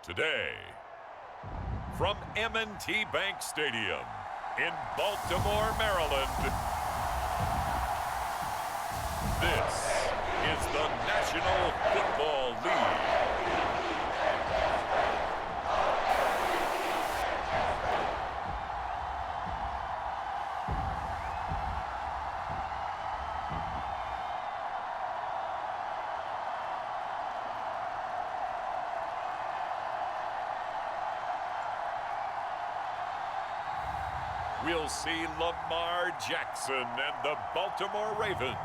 Today, from M&T Bank Stadium in Baltimore, Maryland, this is the National Football League. We'll see Lamar Jackson and the Baltimore Ravens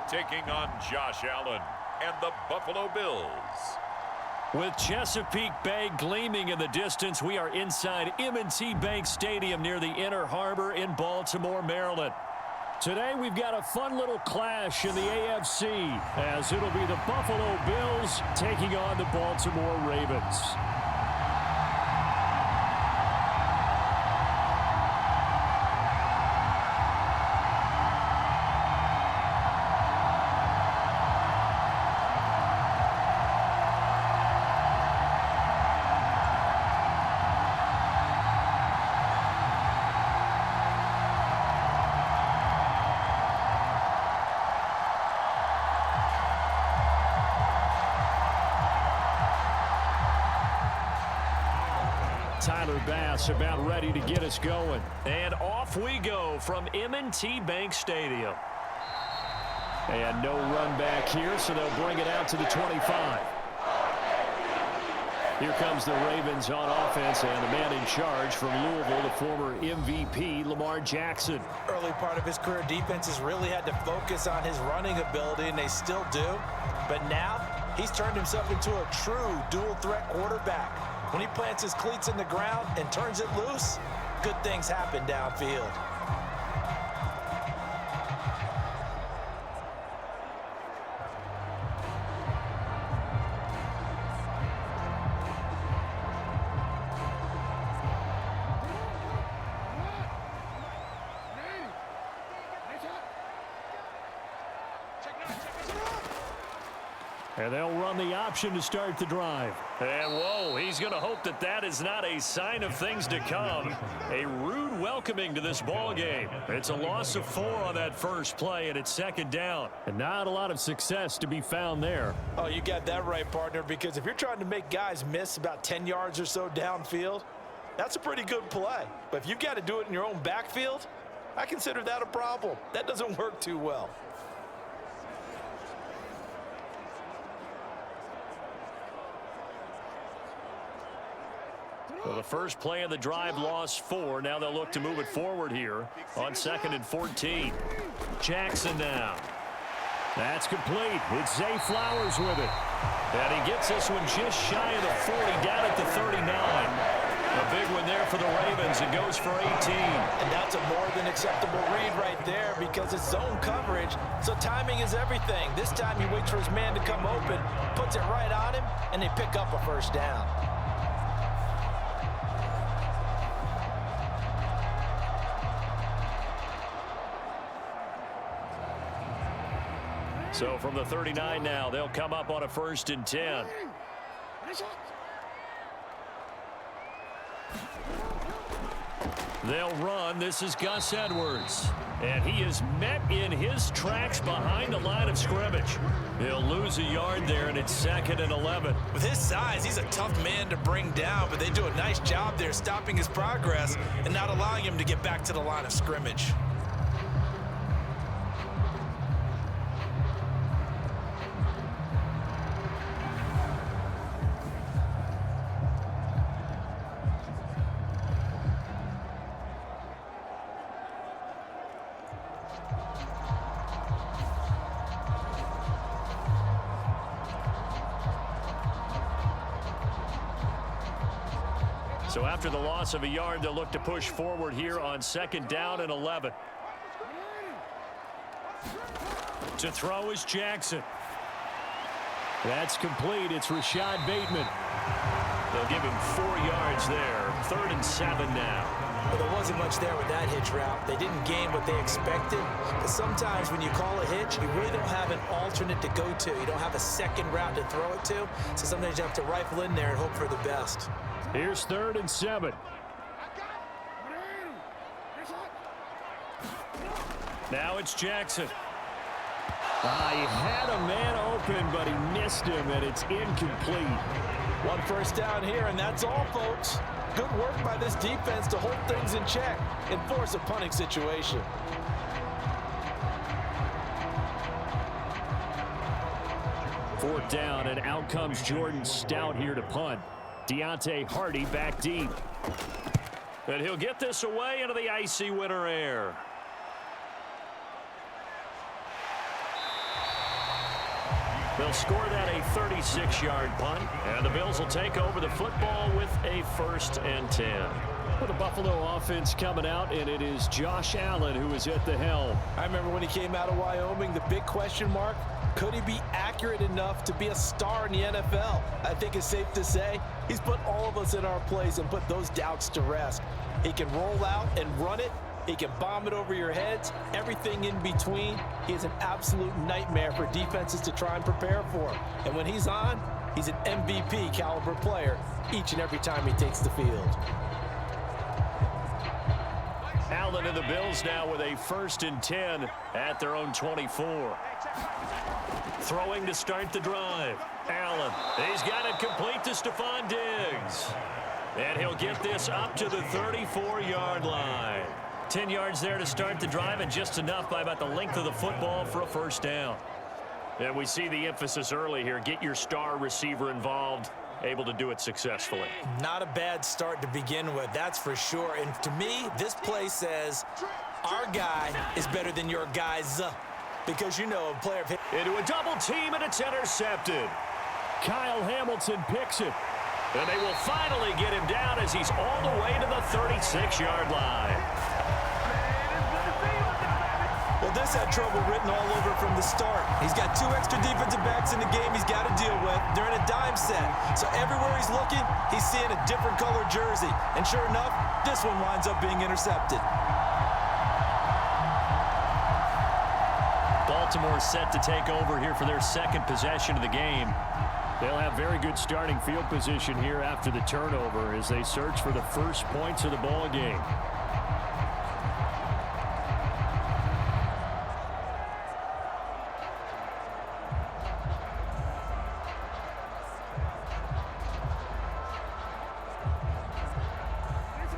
taking on Josh Allen and the Buffalo Bills. With Chesapeake Bay gleaming in the distance, we are inside M&T Bank Stadium near the Inner Harbor in Baltimore, Maryland. Today we've got a fun little clash in the AFC as it'll be the Buffalo Bills taking on the Baltimore Ravens. Tyler Bass about ready to get us going. And off we go from M&T Bank Stadium. And no run back here, so they'll bring it out to the 25. Here comes the Ravens on offense, and the man in charge from Louisville, the former MVP, Lamar Jackson. Early part of his career, defenses really had to focus on his running ability, and they still do. But now, he's turned himself into a true dual-threat quarterback. When he plants his cleats in the ground and turns it loose, good things happen downfield. And they'll run the option to start the drive. And whoa, he's going to hope that that is not a sign of things to come. A rude welcoming to this ball game. It's a loss of 4 on that first play, and it's second down. And not a lot of success to be found there. Oh, you got that right, partner, because if you're trying to make guys miss about 10 yards or so downfield, that's a pretty good play. But if you've got to do it in your own backfield, I consider that a problem. That doesn't work too well. Well, the first play of the drive lost 4. Now they'll look to move it forward here on 2nd and 14. Jackson now. That's complete. It's Zay Flowers with it. And he gets this one just shy of the 40, down at the 39. A big one there for the Ravens. It goes for 18. And that's a more than acceptable read right there because it's zone coverage, so timing is everything. This time he waits for his man to come open, puts it right on him, and they pick up a first down. So from the 39 now, they'll come up on a 1st and 10. They'll run. This is Gus Edwards. And he is met in his tracks behind the line of scrimmage. He'll lose a yard there, and it's 2nd and 11. With his size, he's a tough man to bring down, but they do a nice job there stopping his progress and not allowing him to get back to the line of scrimmage. So after the loss of a yard, they'll look to push forward here on 2nd down and 11. To throw is Jackson. That's complete. It's Rashad Bateman. They'll give him 4 yards there. 3rd and 7 now. Well, there wasn't much there with that hitch route. They didn't gain what they expected. But sometimes when you call a hitch, you really don't have an alternate to go to. You don't have a second route to throw it to. So sometimes you have to rifle in there and hope for the best. Here's 3rd and 7. Now it's Jackson. He had a man open, but he missed him, and it's incomplete. 1 first down here, and that's all, folks. Good work by this defense to hold things in check and force a punting situation. Fourth down, and out comes Jordan Stout here to punt. Deontay Hardy back deep. And he'll get this away into the icy winter air. They'll score that a 36-yard punt, and the Bills will take over the football with a 1st and 10. For the Buffalo offense coming out, and it is Josh Allen who is at the helm. I remember when he came out of Wyoming, the big question mark, could he be accurate enough to be a star in the NFL? I think it's safe to say he's put all of us in our place and put those doubts to rest. He can roll out and run it. He can bomb it over your heads, everything in between. He is an absolute nightmare for defenses to try and prepare for. And when he's on, he's an MVP caliber player each and every time he takes the field. Allen and the Bills now with a 1st and 10 at their own 24. Throwing to start the drive. Allen, he's got it complete to Stephon Diggs. And he'll get this up to the 34-yard line. 10 yards there to start the drive, and just enough by about the length of the football for a 1st down. And we see the emphasis early here. Get your star receiver involved, able to do it successfully. Not a bad start to begin with, that's for sure. And to me, this play says our guy is better than your guys. Because you know a player hit into a double team, and it's intercepted. Kyle Hamilton picks it. And they will finally get him down as he's all the way to the 36-yard line. Well, this had trouble written all over from the start. He's got 2 extra defensive backs in the game he's got to deal with. They're in a dime set. So everywhere he's looking, he's seeing a different color jersey. And sure enough, this one winds up being intercepted. Baltimore set to take over here for their 2nd possession of the game. They'll have very good starting field position here after the turnover as they search for the first points of the ball game.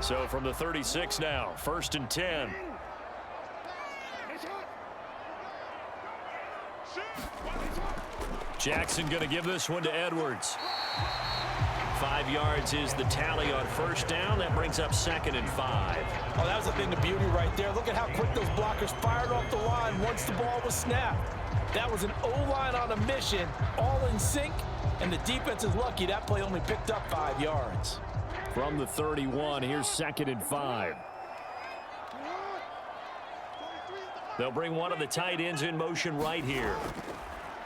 So from the 36 now, 1st and 10. Jackson going to give this one to Edwards. 5 yards is the tally on 1st down. That brings up 2nd and 5. Oh, that was a thing of beauty right there. Look at how quick those blockers fired off the line once the ball was snapped. That was an O-line on a mission, all in sync, and the defense is lucky that play only picked up 5 yards. From the 31, here's 2nd and 5. They'll bring one of the tight ends in motion right here.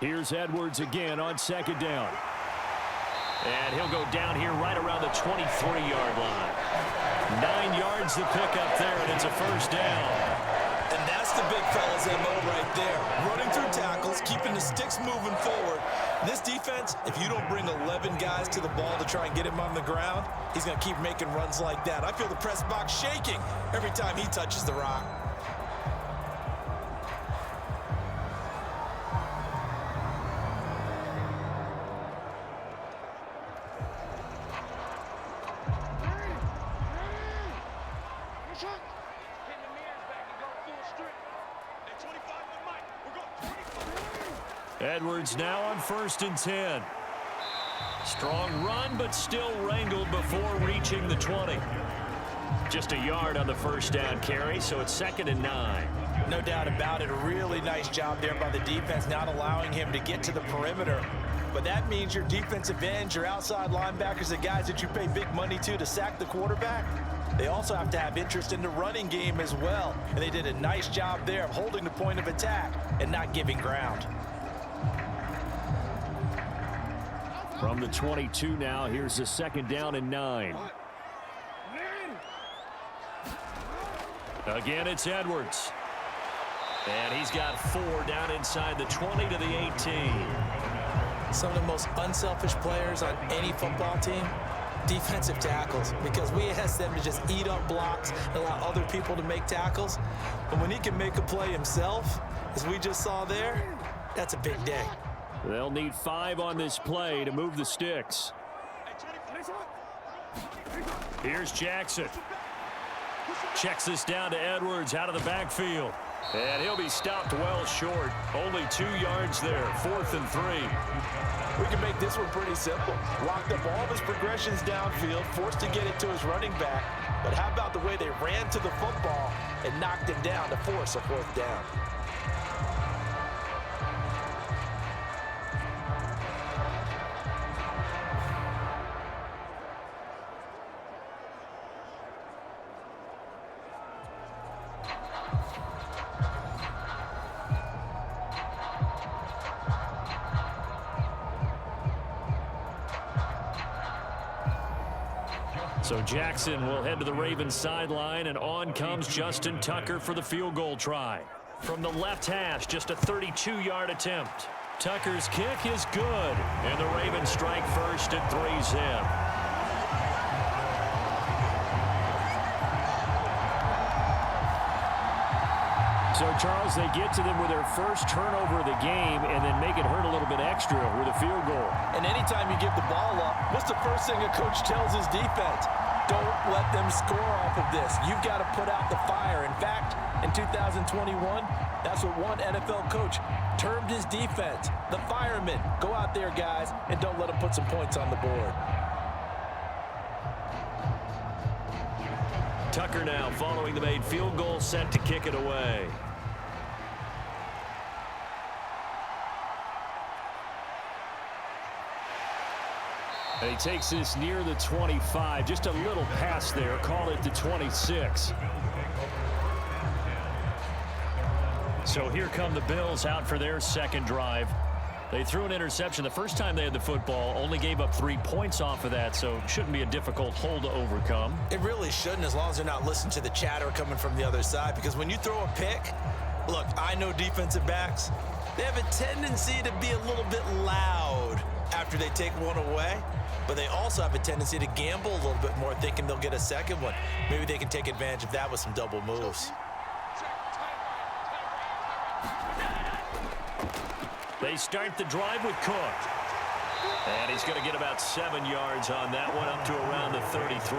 Here's Edwards again on 2nd down. And he'll go down here right around the 23-yard line. 9 yards to pick up there, and it's a 1st down. And that's the big fella's MO right there. Running through tackles, keeping the sticks moving forward. This defense, if you don't bring 11 guys to the ball to try and get him on the ground, he's going to keep making runs like that. I feel the press box shaking every time he touches the rock. Edwards now on 1st and 10. Strong run, but still wrangled before reaching the 20. Just a yard on the 1st down carry, so it's 2nd and 9. No doubt about it. A really nice job there by the defense, not allowing him to get to the perimeter. But that means your defensive ends, your outside linebackers, the guys that you pay big money to sack the quarterback, they also have to have interest in the running game as well. And they did a nice job there of holding the point of attack and not giving ground. From the 22 now, here's the 2nd down and 9. Again, it's Edwards. And he's got 4 down inside the 20 to the 18. Some of the most unselfish players on any football team, defensive tackles, because we ask them to just eat up blocks and allow other people to make tackles. But when he can make a play himself, as we just saw there, that's a big day. They'll need 5 on this play to move the sticks. Here's Jackson. Checks this down to Edwards out of the backfield. And he'll be stopped well short. Only 2 yards there. 4th and 3. We can make this one pretty simple. Locked up all of his progressions downfield, forced to get it to his running back. But how about the way they ran to the football and knocked him down to force a 4th down? So Jackson will head to the Ravens sideline, and on comes Justin Tucker for the field goal try. From the left hash, just a 32-yard attempt. Tucker's kick is good, and the Ravens strike first at 3-zip. So, Charles, they get to them with their first turnover of the game and then make it hurt a little bit extra with a field goal. And anytime you give the ball up, what's the first thing a coach tells his defense? Don't let them score off of this. You've got to put out the fire. In fact, in 2021, that's what one NFL coach termed his defense. The firemen. Go out there, guys, and don't let them put some points on the board. Tucker now following the made field goal, set to kick it away. And he takes this near the 25. Just a little pass there. Call it the 26. So here come the Bills out for their second drive. They threw an interception the first time they had the football, only gave up 3 points off of that, so it shouldn't be a difficult hole to overcome. It really shouldn't, as long as they're not listening to the chatter coming from the other side, because when you throw a pick, look, I know defensive backs, they have a tendency to be a little bit loud after they take one away, but they also have a tendency to gamble a little bit more, thinking they'll get a second one. Maybe they can take advantage of that with some double moves. They start the drive with Cook. And he's going to get about 7 yards on that one, up to around the 33.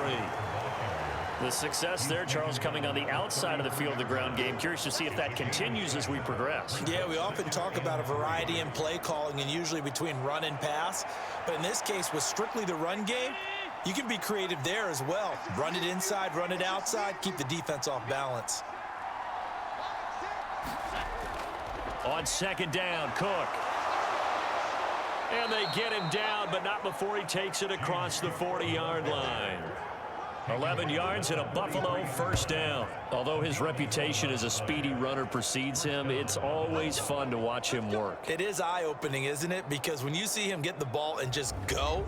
The success there, Charles, coming on the outside of the field, the ground game. Curious to see if that continues as we progress. Yeah, we often talk about a variety in play calling and usually between run and pass. But in this case, with strictly the run game, you can be creative there as well. Run it inside, run it outside, keep the defense off balance. On second down, Cook. And they get him down, but not before he takes it across the 40-yard line. 11 yards and a Buffalo first down. Although his reputation as a speedy runner precedes him, it's always fun to watch him work. It is eye-opening, isn't it? Because when you see him get the ball and just go,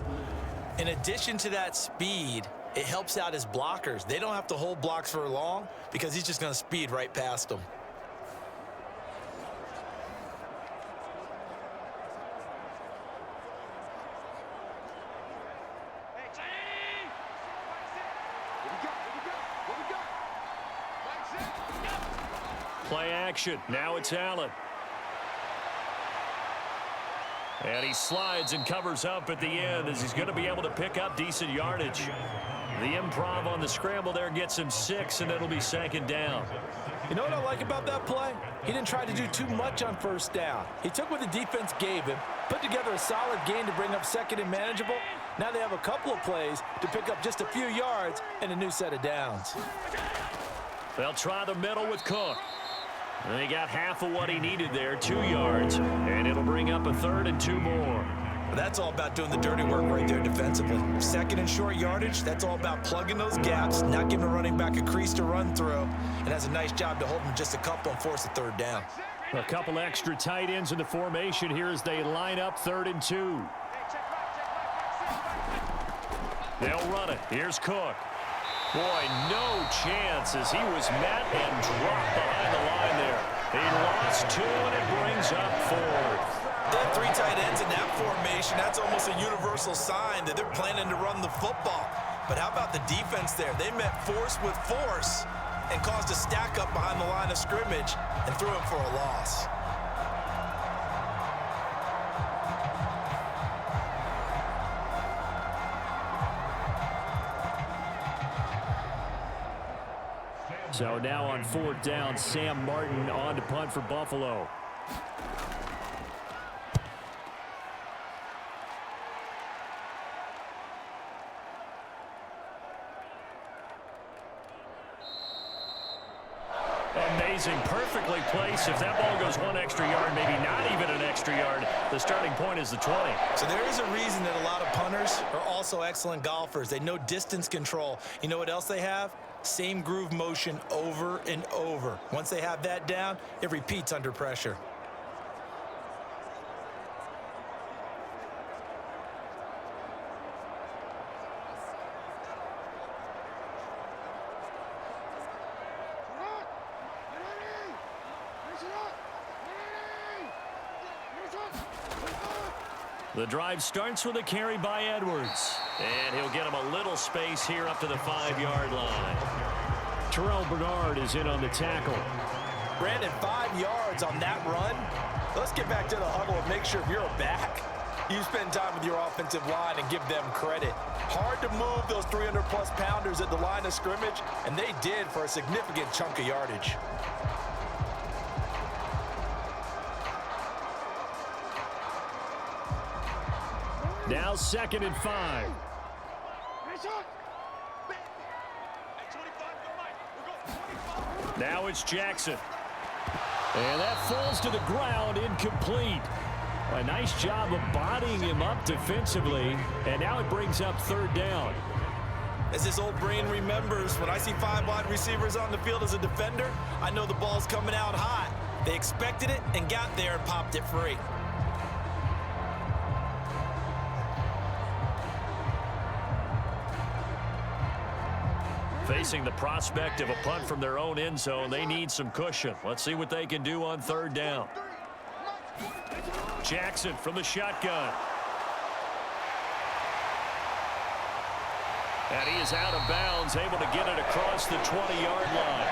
in addition to that speed, it helps out his blockers. They don't have to hold blocks for long because he's just going to speed right past them. Play action. Now it's Allen. And he slides and covers up at the end as he's going to be able to pick up decent yardage. The improv on the scramble there gets him 6, and it'll be second down. You know what I like about that play? He didn't try to do too much on first down. He took what the defense gave him, put together a solid gain to bring up second and manageable. Now they have a couple of plays to pick up just a few yards and a new set of downs. They'll try the middle with Cook. And he got half of what he needed there, 2 yards, and it'll bring up a 3rd and 2 more. That's all about doing the dirty work right there defensively. Second and short yardage, that's all about plugging those gaps, not giving a running back a crease to run through, and has a nice job to hold him just a couple and force a 3rd down. A couple extra tight ends in the formation here as they line up 3rd and 2. They'll run it. Here's Cook. Boy, no chance as he was met and dropped behind the line there. He lost 2, and it brings up 4th. They have 3 tight ends in that formation. That's almost a universal sign that they're planning to run the football. But how about the defense there? They met force with force and caused a stack up behind the line of scrimmage and threw him for a loss. So now on 4th down, Sam Martin on to punt for Buffalo. Amazing, perfectly placed. If that ball goes 1 extra yard, maybe not even an extra yard, the starting point is the 20. So there is a reason that a lot of punters are also excellent golfers. They know distance control. You know what else they have? Same groove motion over and over. Once they have that down, it repeats under pressure. The drive starts with a carry by Edwards. And he'll get him a little space here up to the 5-yard line. Terrell Bernard is in on the tackle. Brandon, 5 yards on that run. Let's get back to the huddle and make sure if you're a back, you spend time with your offensive line and give them credit. Hard to move those 300-plus pounders at the line of scrimmage, and they did for a significant chunk of yardage. Now 2nd and 5. Now it's Jackson. And that falls to the ground, incomplete. A nice job of bodying him up defensively. And now it brings up 3rd down. As this old brain remembers, when I see 5 wide receivers on the field as a defender, I know the ball's coming out hot. They expected it and got there and popped it free. Facing the prospect of a punt from their own end zone, they need some cushion. Let's see what they can do on 3rd down. Jackson from the shotgun. And he is out of bounds, able to get it across the 20-yard line.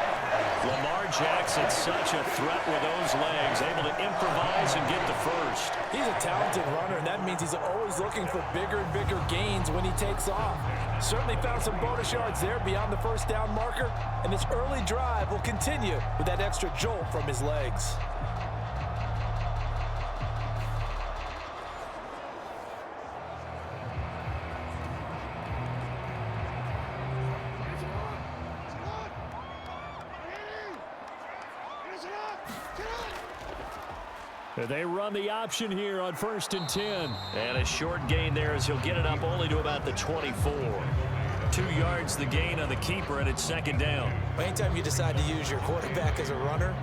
Lamar Jackson, such a threat with those legs, able to improvise and get the first. He's a talented runner, and that means he's always looking for bigger and bigger gains when he takes off. Certainly found some bonus yards there beyond the 1st down marker, and this early drive will continue with that extra jolt from his legs. They run the option here on 1st and 10. And a short gain there as he'll get it up only to about the 24. 2 yards the gain on the keeper, and it's 2nd down. Anytime you decide to use your quarterback as a runner,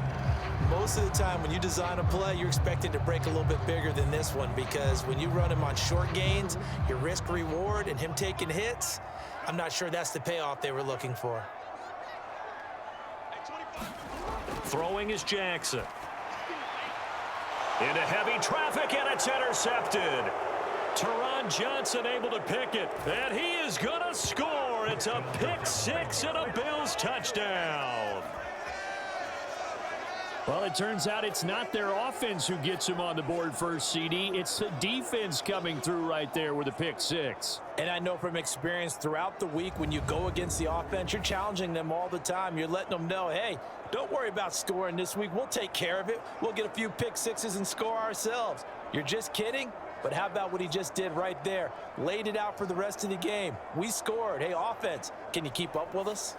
most of the time when you design a play, you're expecting to break a little bit bigger than this one, because when you run him on short gains, your risk reward and him taking hits, I'm not sure that's the payoff they were looking for. Throwing is Jackson. Into heavy traffic, and it's intercepted. Teron Johnson able to pick it, and he is going to score. It's a pick 6 and a Bills touchdown. Well, it turns out it's not their offense who gets him on the board first, CD. It's the defense coming through right there with a pick 6. And I know from experience throughout the week, when you go against the offense, you're challenging them all the time. You're letting them know, hey, don't worry about scoring this week. We'll take care of it. We'll get a few pick 6s and score ourselves. You're just kidding? But how about what he just did right there? Laid it out for the rest of the game. We scored. Hey, offense, can you keep up with us?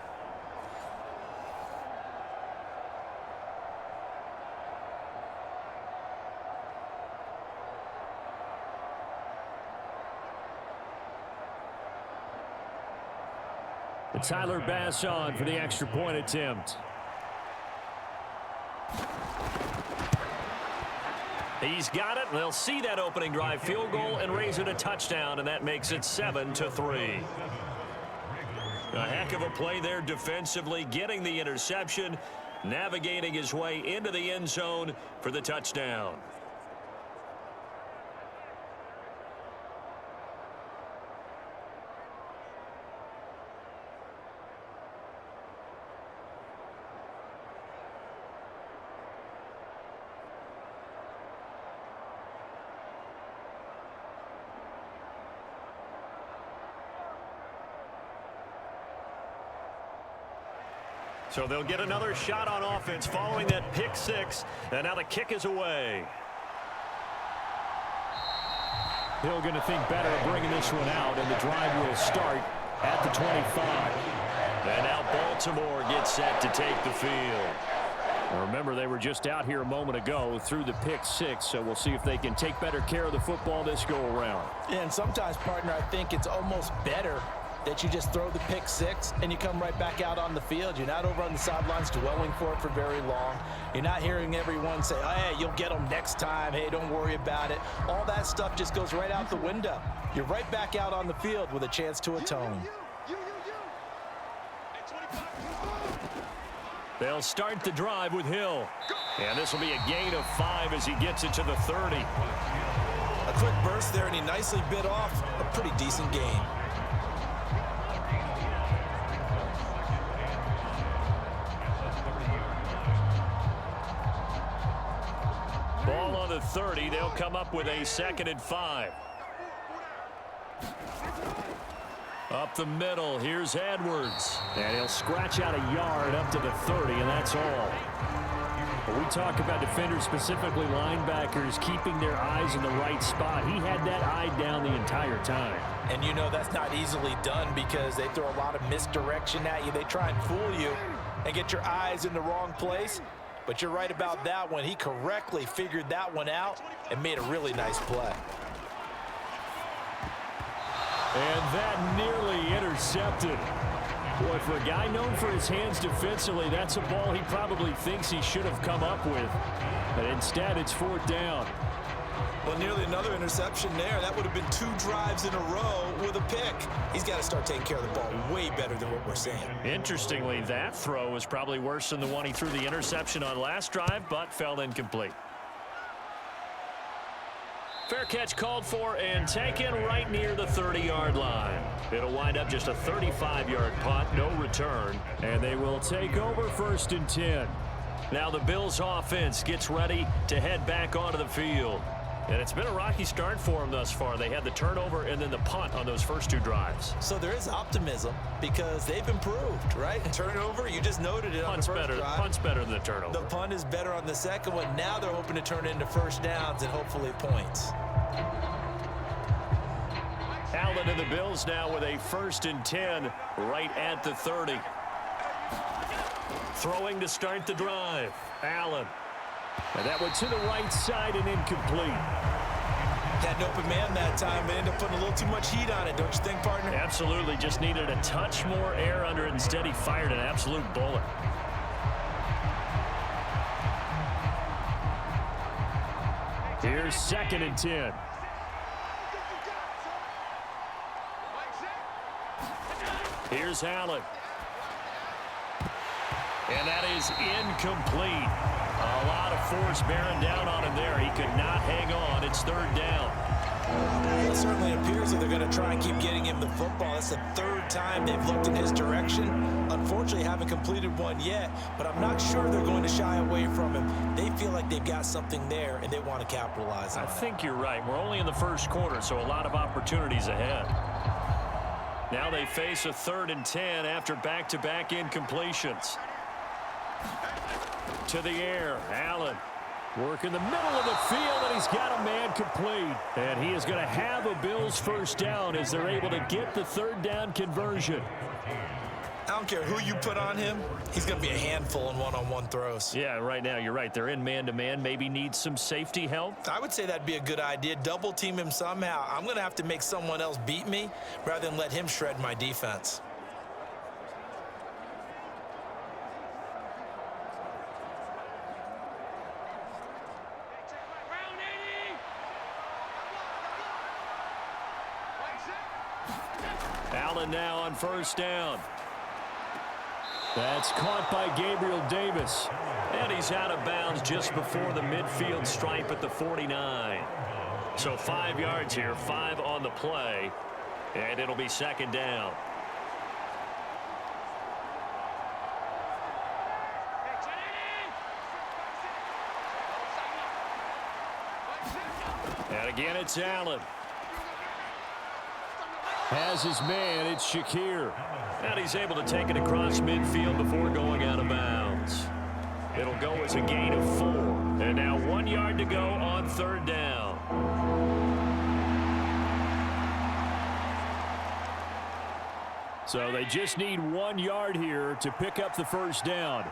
Tyler Bass on for the extra point attempt. He's got it. They'll see that opening drive field goal and raise it a touchdown, and that makes it 7-3. A heck of a play there defensively, getting the interception, navigating his way into the end zone for the touchdown. So they'll get another shot on offense following that pick six. And now the kick is away. Hill going to think better of bringing this one out, and the drive will start at the 25. And now Baltimore gets set to take the field. Remember, they were just out here a moment ago through the pick six, so we'll see if they can take better care of the football this go around. Yeah, and sometimes, partner, I think it's almost better that you just throw the pick six and you come right back out on the field. You're not over on the sidelines dwelling for it for very long. You're not hearing everyone say, oh, hey, you'll get them next time. Hey, don't worry about it. All that stuff just goes right out the window. You're right back out on the field with a chance to atone. They'll start the drive with Hill. And this will be a gain of 5 as he gets it to the 30. A quick burst there, and he nicely bit off a pretty decent gain. Ball on the 30. They'll come up with a 2nd and 5. Up the middle. Here's Edwards. And he'll scratch out a yard up to the 30, and that's all. When we talk about defenders, specifically linebackers, keeping their eyes in the right spot, he had that eye down the entire time. And you know that's not easily done because they throw a lot of misdirection at you. They try and fool you and get your eyes in the wrong place. But you're right about that one. He correctly figured that one out and made a really nice play. And that nearly intercepted. Boy, for a guy known for his hands defensively, that's a ball he probably thinks he should have come up with. But instead, it's 4th down. Well, nearly another interception there. That would have been 2 drives in a row with a pick. He's got to start taking care of the ball way better than what we're seeing. Interestingly, that throw was probably worse than the one he threw the interception on last drive, but fell incomplete. Fair catch called for and taken right near the 30-yard line. It'll wind up just a 35-yard punt, no return, and they will take over 1st and 10. Now the Bills offense gets ready to head back onto the field. And it's been a rocky start for them thus far. They had the turnover and then the punt on those first 2 drives. So there is optimism because they've improved, right? Turnover, you just noted it on the first drive. Punt's better than the turnover. The punt is better on the second one. Now they're hoping to turn into first downs and hopefully points. Allen and the Bills now with a 1st and 10 right at the 30. Throwing to start the drive. Allen. And that went to the right side and incomplete. Had an open man that time, but ended up putting a little too much heat on it, don't you think, partner? Absolutely. Just needed a touch more air under it. Instead, he fired an absolute bullet. Here's 2nd and 10. Here's Allen. And that is incomplete. A lot of force bearing down on him there. He could not hang on. It's 3rd down. Well, it certainly appears that they're going to try and keep getting him the football. It's the 3rd time they've looked in his direction. Unfortunately, haven't completed one yet, but I'm not sure they're going to shy away from him. They feel like they've got something there, and they want to capitalize on it. I think you're right. We're only in the 1st quarter, so a lot of opportunities ahead. Now they face a 3rd and 10 after back-to-back incompletions. To the air, Allen. Work in the middle of the field, and he's got a man complete. And he is going to have a Bills 1st down as they're able to get the 3rd down conversion. I don't care who you put on him. He's going to be a handful in one-on-one throws. Yeah, right now, you're right. They're in man-to-man. Maybe needs some safety help. I would say that'd be a good idea. Double team him somehow. I'm going to have to make someone else beat me rather than let him shred my defense. Allen now on 1st down. That's caught by Gabriel Davis. And he's out of bounds just before the midfield stripe at the 49. So 5 yards here, 5 on the play, and it'll be second down. And again, it's Allen. Has his man, it's Shakir. And he's able to take it across midfield before going out of bounds. It'll go as a gain of 4. And now 1 yard to go on third down. So they just need 1 yard here to pick up the first down.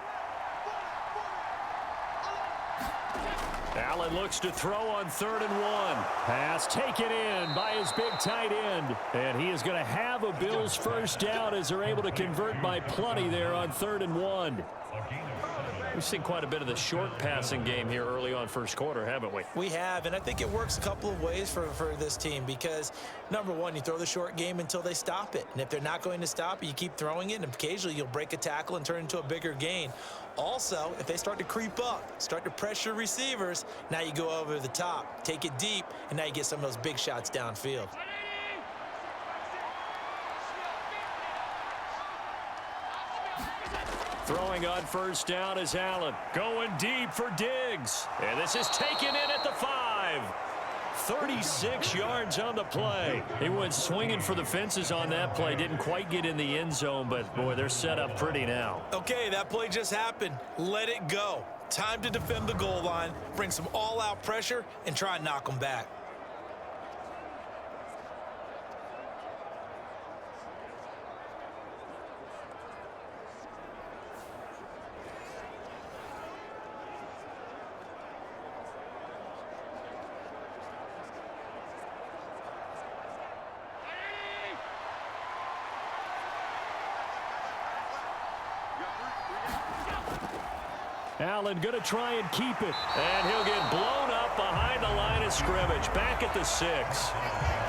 Allen looks to throw on 3rd and 1. Pass taken in by his big tight end. And he is going to have a Bills first down as they're able to convert by plenty there on 3rd and 1. We've seen quite a bit of the short passing game here early on first quarter, haven't we? We have, and I think it works a couple of ways for this team because, number one, you throw the short game until they stop it. And if they're not going to stop it, you keep throwing it, and occasionally you'll break a tackle and turn into a bigger gain. Also, if they start to creep up, start to pressure receivers, now you go over the top, take it deep, and now you get some of those big shots downfield. Throwing on first down is Allen. Going deep for Diggs. And this is taken in at the 5. 36 yards on the play. He went swinging for the fences on that play. Didn't quite get in the end zone, but, boy, they're set up pretty now. Okay, that play just happened. Let it go. Time to defend the goal line, bring some all-out pressure, and try and knock them back. Allen going to try and keep it. And he'll get blown up behind the line of scrimmage. Back at the 6.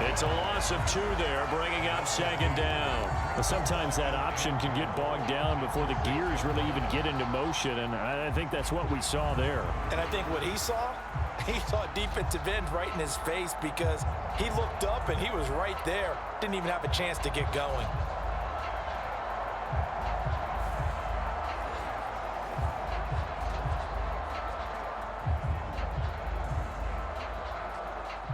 It's a loss of 2 there, bringing up second down. But sometimes that option can get bogged down before the gears really even get into motion, and I think that's what we saw there. And I think what he saw defensive end right in his face because he looked up and he was right there. Didn't even have a chance to get going.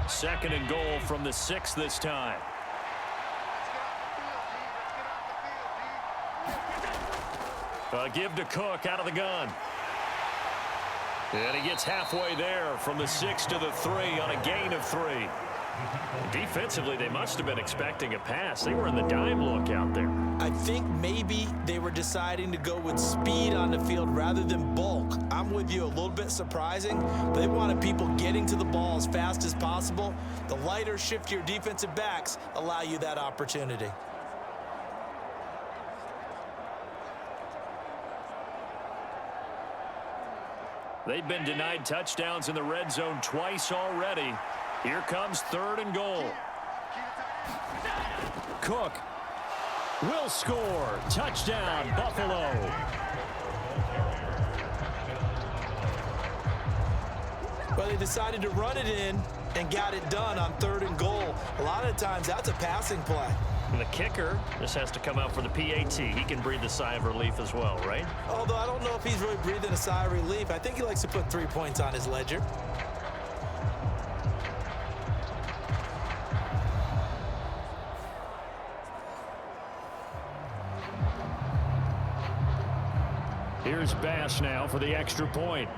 Second and goal from the 6 this time. Give to Cook out of the gun. And he gets halfway there from the 6 to the 3 on a gain of 3. Defensively, they must have been expecting a pass. They were in the dime look out there. I think maybe they were deciding to go with speed on the field rather than bulk. I'm with you, a little bit surprising, but they wanted people getting to the ball as fast as possible. The lighter, shiftier defensive backs allow you that opportunity. They've been denied touchdowns in the red zone twice already. Here comes 3rd and goal. Cook will score. Touchdown, Buffalo. Well, they decided to run it in and got it done on 3rd and goal. A lot of times, that's a passing play. And the kicker just has to come out for the PAT. He can breathe a sigh of relief as well, right? Although I don't know if he's really breathing a sigh of relief. I think he likes to put 3 points on his ledger. Here's Bass now for the extra point.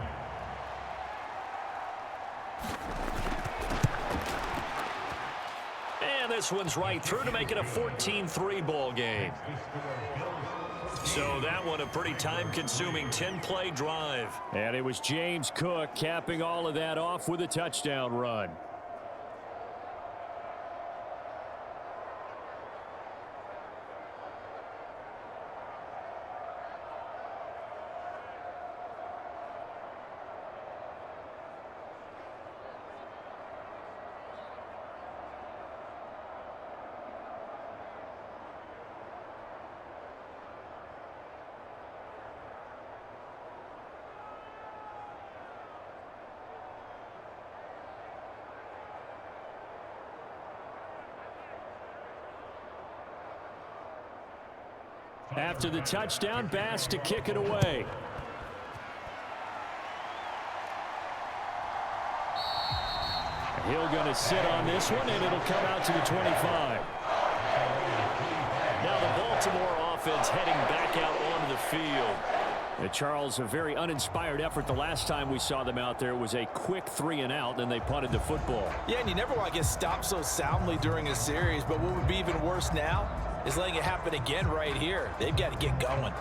And this one's right through to make it a 14-3 ball game. So that one a pretty time-consuming 10-play drive. And it was James Cook capping all of that off with a touchdown run. After the touchdown, Bass to kick it away. He'll going to sit on this one, and it'll come out to the 25. Now the Baltimore offense heading back out onto the field. Charles, a very uninspired effort the last time we saw them out there was a quick 3-and-out, and they punted the football. Yeah, and you never want to get stopped so soundly during a series, but what would be even worse now is letting it happen again right here. They've got to get going.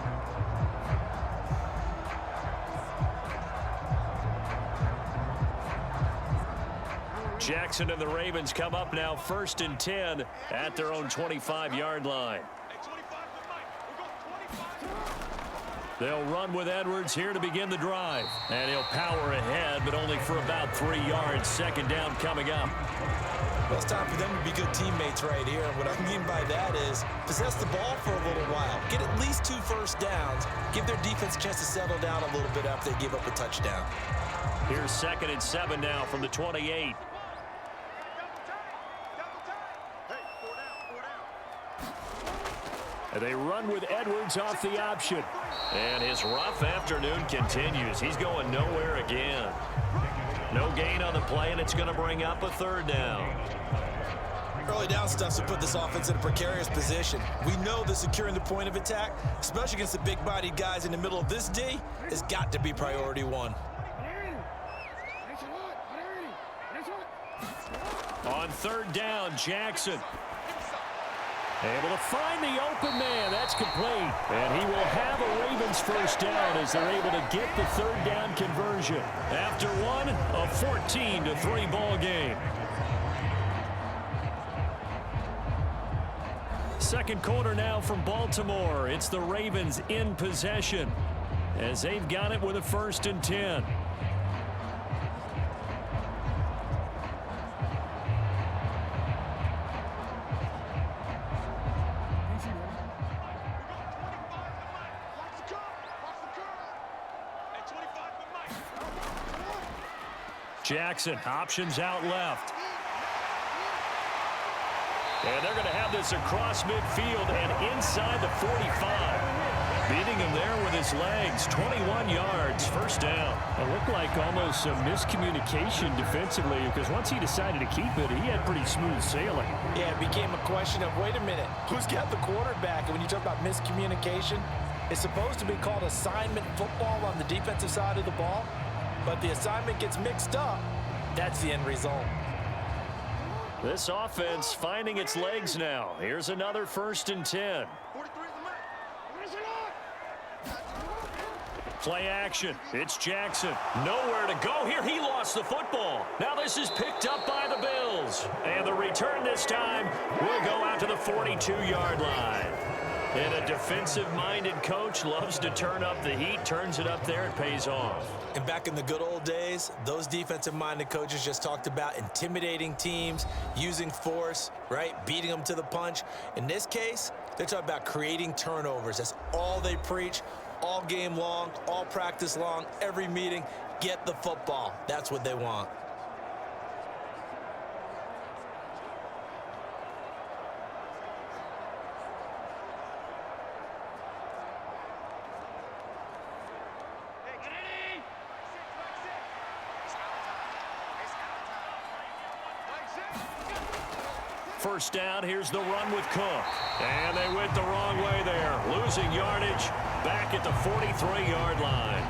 Jackson and the Ravens come up now 1st and 10 at their own 25-yard line. They'll run with Edwards here to begin the drive. And he'll power ahead, but only for about 3 yards. 2nd down coming up. Well, it's time for them to be good teammates right here. And what I mean by that is possess the ball for a little while. Get at least 2 first downs. Give their defense a chance to settle down a little bit after they give up a touchdown. Here's 2nd and 7 now from the 28. And they run with Edwards off the option. And his rough afternoon continues. He's going nowhere again. No gain on the play, and it's going to bring up a 3rd down. Early down stuff to put this offense in a precarious position. We know that securing the point of attack, especially against the big-bodied guys in the middle of this D, has got to be priority 1. On 3rd down, Jackson. Able to find the open man. That's complete. And he will have a Ravens 1st down as they're able to get the 3rd down conversion. After one, a 14-3 ball game. 2nd quarter now from Baltimore. It's the Ravens in possession as they've got it with a 1st and 10. Jackson, options out left. And they're going to have this across midfield and inside the 45. Beating him there with his legs, 21 yards, 1st down. It looked like almost some miscommunication defensively because once he decided to keep it, he had pretty smooth sailing. Yeah, it became a question of, wait a minute, who's got the quarterback? And when you talk about miscommunication, it's supposed to be called assignment football on the defensive side of the ball. But the assignment gets mixed up. That's the end result. This offense finding its legs now. Here's another 1st and 10. Play action. It's Jackson. Nowhere to go here. He lost the football. Now this is picked up by the Bills. And the return this time will go out to the 42-yard line. And a defensive-minded coach loves to turn up the heat, turns it up there, it pays off. And back in the good old days, those defensive-minded coaches just talked about intimidating teams, using force, right, beating them to the punch. In this case, they're talking about creating turnovers. That's all they preach, all game long, all practice long, every meeting. Get the football. That's what they want. First down, here's the run with Cook. And they went the wrong way there. Losing yardage back at the 43-yard line.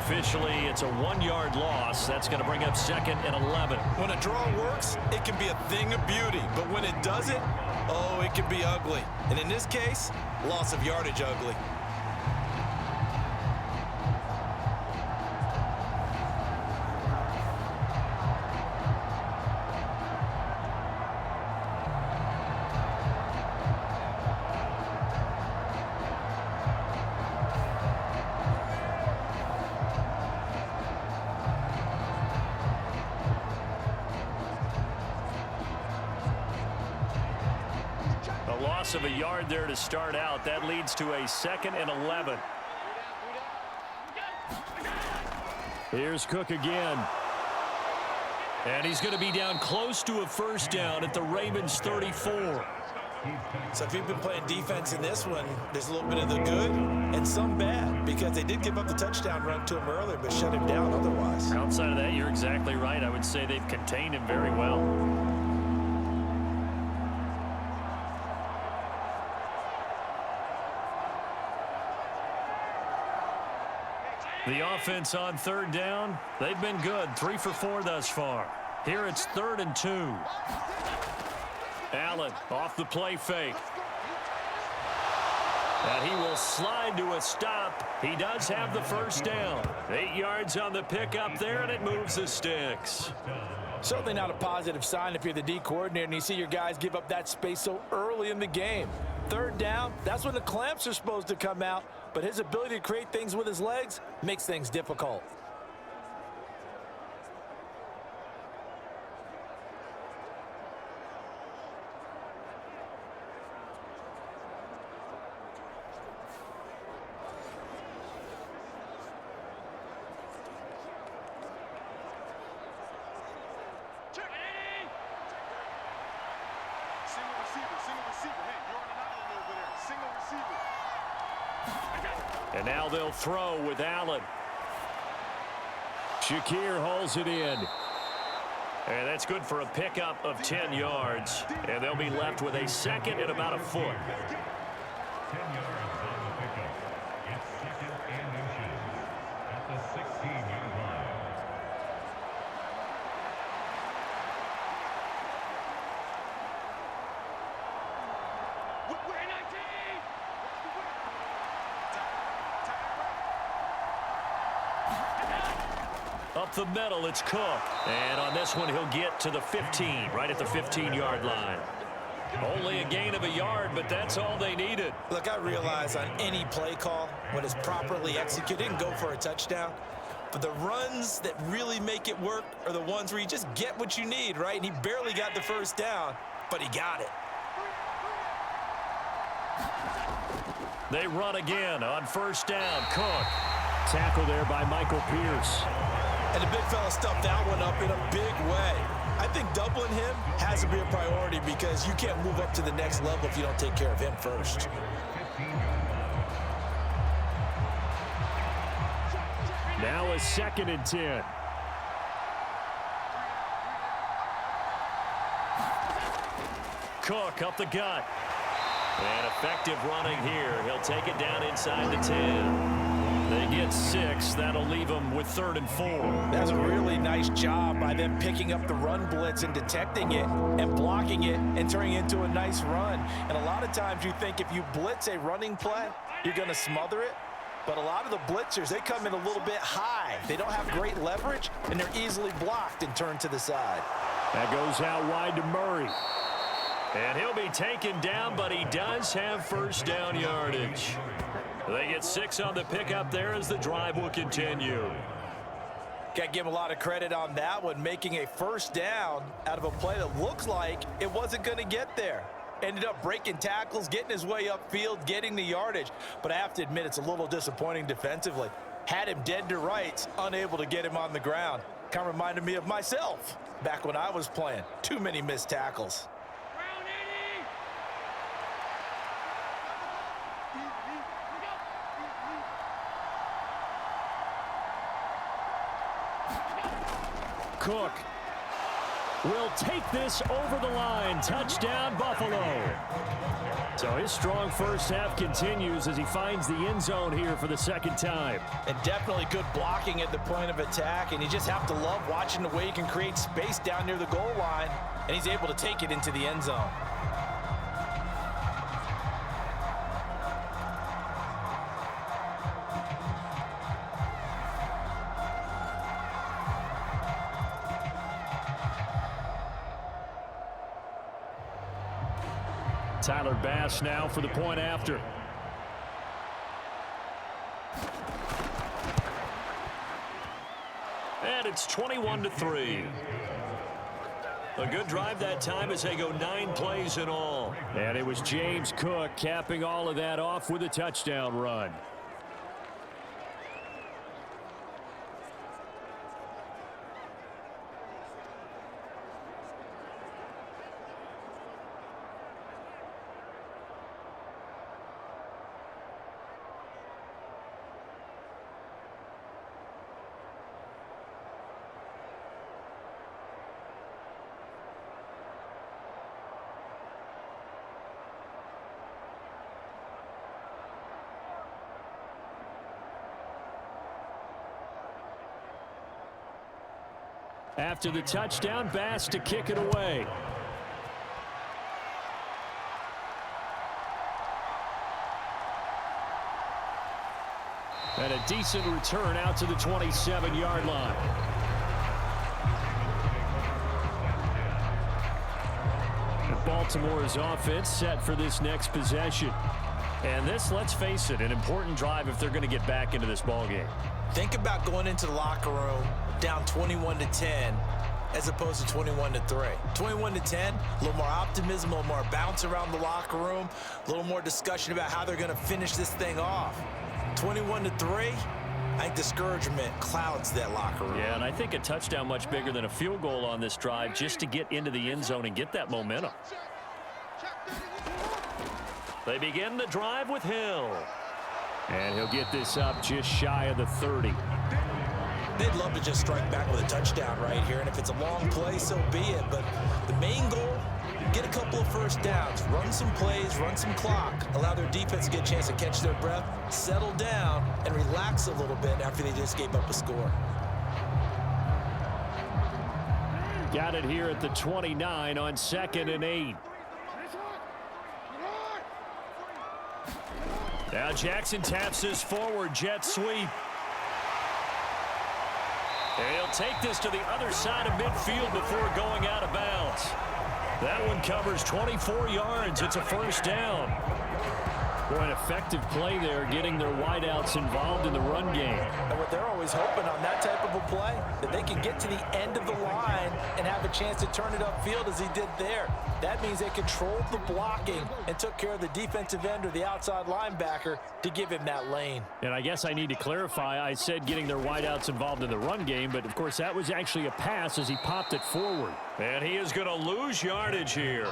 Officially, it's a 1-yard loss. That's going to bring up 2nd and 11. When a draw works, it can be a thing of beauty. But when it doesn't, oh, it can be ugly. And in this case, loss of yardage ugly. Of a yard there to start out. That leads to a 2nd and 11. Here's Cook again. And he's going to be down close to a 1st down at the Ravens 34. So if you've been playing defense in this one, there's a little bit of the good and some bad, because they did give up the touchdown run to him earlier, but shut him down otherwise. Outside of that, you're exactly right. I would say they've contained him very well. The offense on third down, they've been good. 3 for 4 thus far. Here it's 3rd and 2. Allen off the play fake. And he will slide to a stop. He does have the first down. 8 yards on the pickup there, and it moves the sticks. Certainly not a positive sign if you're the D coordinator and you see your guys give up that space so early in the game. 3rd down, that's when the clamps are supposed to come out, but his ability to create things with his legs makes things difficult. And now they'll throw with Allen. Shakir hauls it in. And that's good for a pickup of 10 yards. And they'll be left with a second and about a foot. 10 yards on the pickup. It's 2nd and inches at the 16-yard line. Up the middle, it's Cook. And on this one, he'll get to the 15, right at the 15-yard line. Only a gain of a yard, but that's all they needed. Look, I realize on any play call, when it's properly executed, and go for a touchdown. But the runs that really make it work are the ones where you just get what you need, right? And he barely got the first down, but he got it. They run again on 1st down. Cook. Tackle there by Michael Pierce. And the big fella stuffed that one up in a big way. I think doubling him has to be a priority because you can't move up to the next level if you don't take care of him first. Now a 2nd and 10. Cook up the gut. And effective running here. He'll take it down inside the 10. They get 6. That'll leave them with 3rd and 4. That's a really nice job by them picking up the run blitz and detecting it and blocking it and turning it into a nice run. And a lot of times you think if you blitz a running play, you're going to smother it. But a lot of the blitzers, they come in a little bit high. They don't have great leverage, and they're easily blocked and turned to the side. That goes out wide to Murray. And he'll be taken down, but he does have first down yardage. They get 6 on the pickup there as the drive will continue. Got to give him a lot of credit on that one, making a first down out of a play that looks like it wasn't going to get there. Ended up breaking tackles, getting his way upfield, getting the yardage. But I have to admit, it's a little disappointing defensively. Had him dead to rights, unable to get him on the ground. Kind of reminded me of myself back when I was playing. Too many missed tackles. Cook will take this over the line. Touchdown, Buffalo. So his strong first half continues as he finds the end zone here for the 2nd time. And definitely good blocking at the point of attack, and you just have to love watching the way he can create space down near the goal line, and he's able to take it into the end zone. Tyler Bass now for the point after. And it's 21-3. A good drive that time as they go 9 plays in all. And it was James Cook capping all of that off with a touchdown run. After the touchdown, Bass to kick it away. And a decent return out to the 27-yard line. And Baltimore's offense set for this next possession. And this, let's face it, an important drive if they're going to get back into this ballgame. Think about going into the locker room down 21-10 as opposed to 21-3. 21-10, a little more optimism, a little more bounce around the locker room, a little more discussion about how they're going to finish this thing off. 21-3, I think discouragement clouds that locker room. Yeah, and I think a touchdown much bigger than a field goal on this drive just to get into the end zone and get that momentum. They begin the drive with Hill. And he'll get this up just shy of the 30. They'd love to just strike back with a touchdown right here, and if it's a long play, so be it. But the main goal, get a couple of first downs, run some plays, run some clock, allow their defense to get a chance to catch their breath, settle down, and relax a little bit after they just gave up a score. Got it here at the 29 on 2nd and 8. Now Jackson taps this forward jet sweep. And he'll take this to the other side of midfield before going out of bounds. That one covers 24 yards. It's a first down. Boy, an effective play there, getting their wideouts involved in the run game. And what they're always hoping on that type of a play, that they can get to the end of the line and have a chance to turn it upfield as he did there. That means they controlled the blocking and took care of the defensive end or the outside linebacker to give him that lane. And I guess I need to clarify, I said getting their wideouts involved in the run game, but of course that was actually a pass as he popped it forward. And he is going to lose yardage here.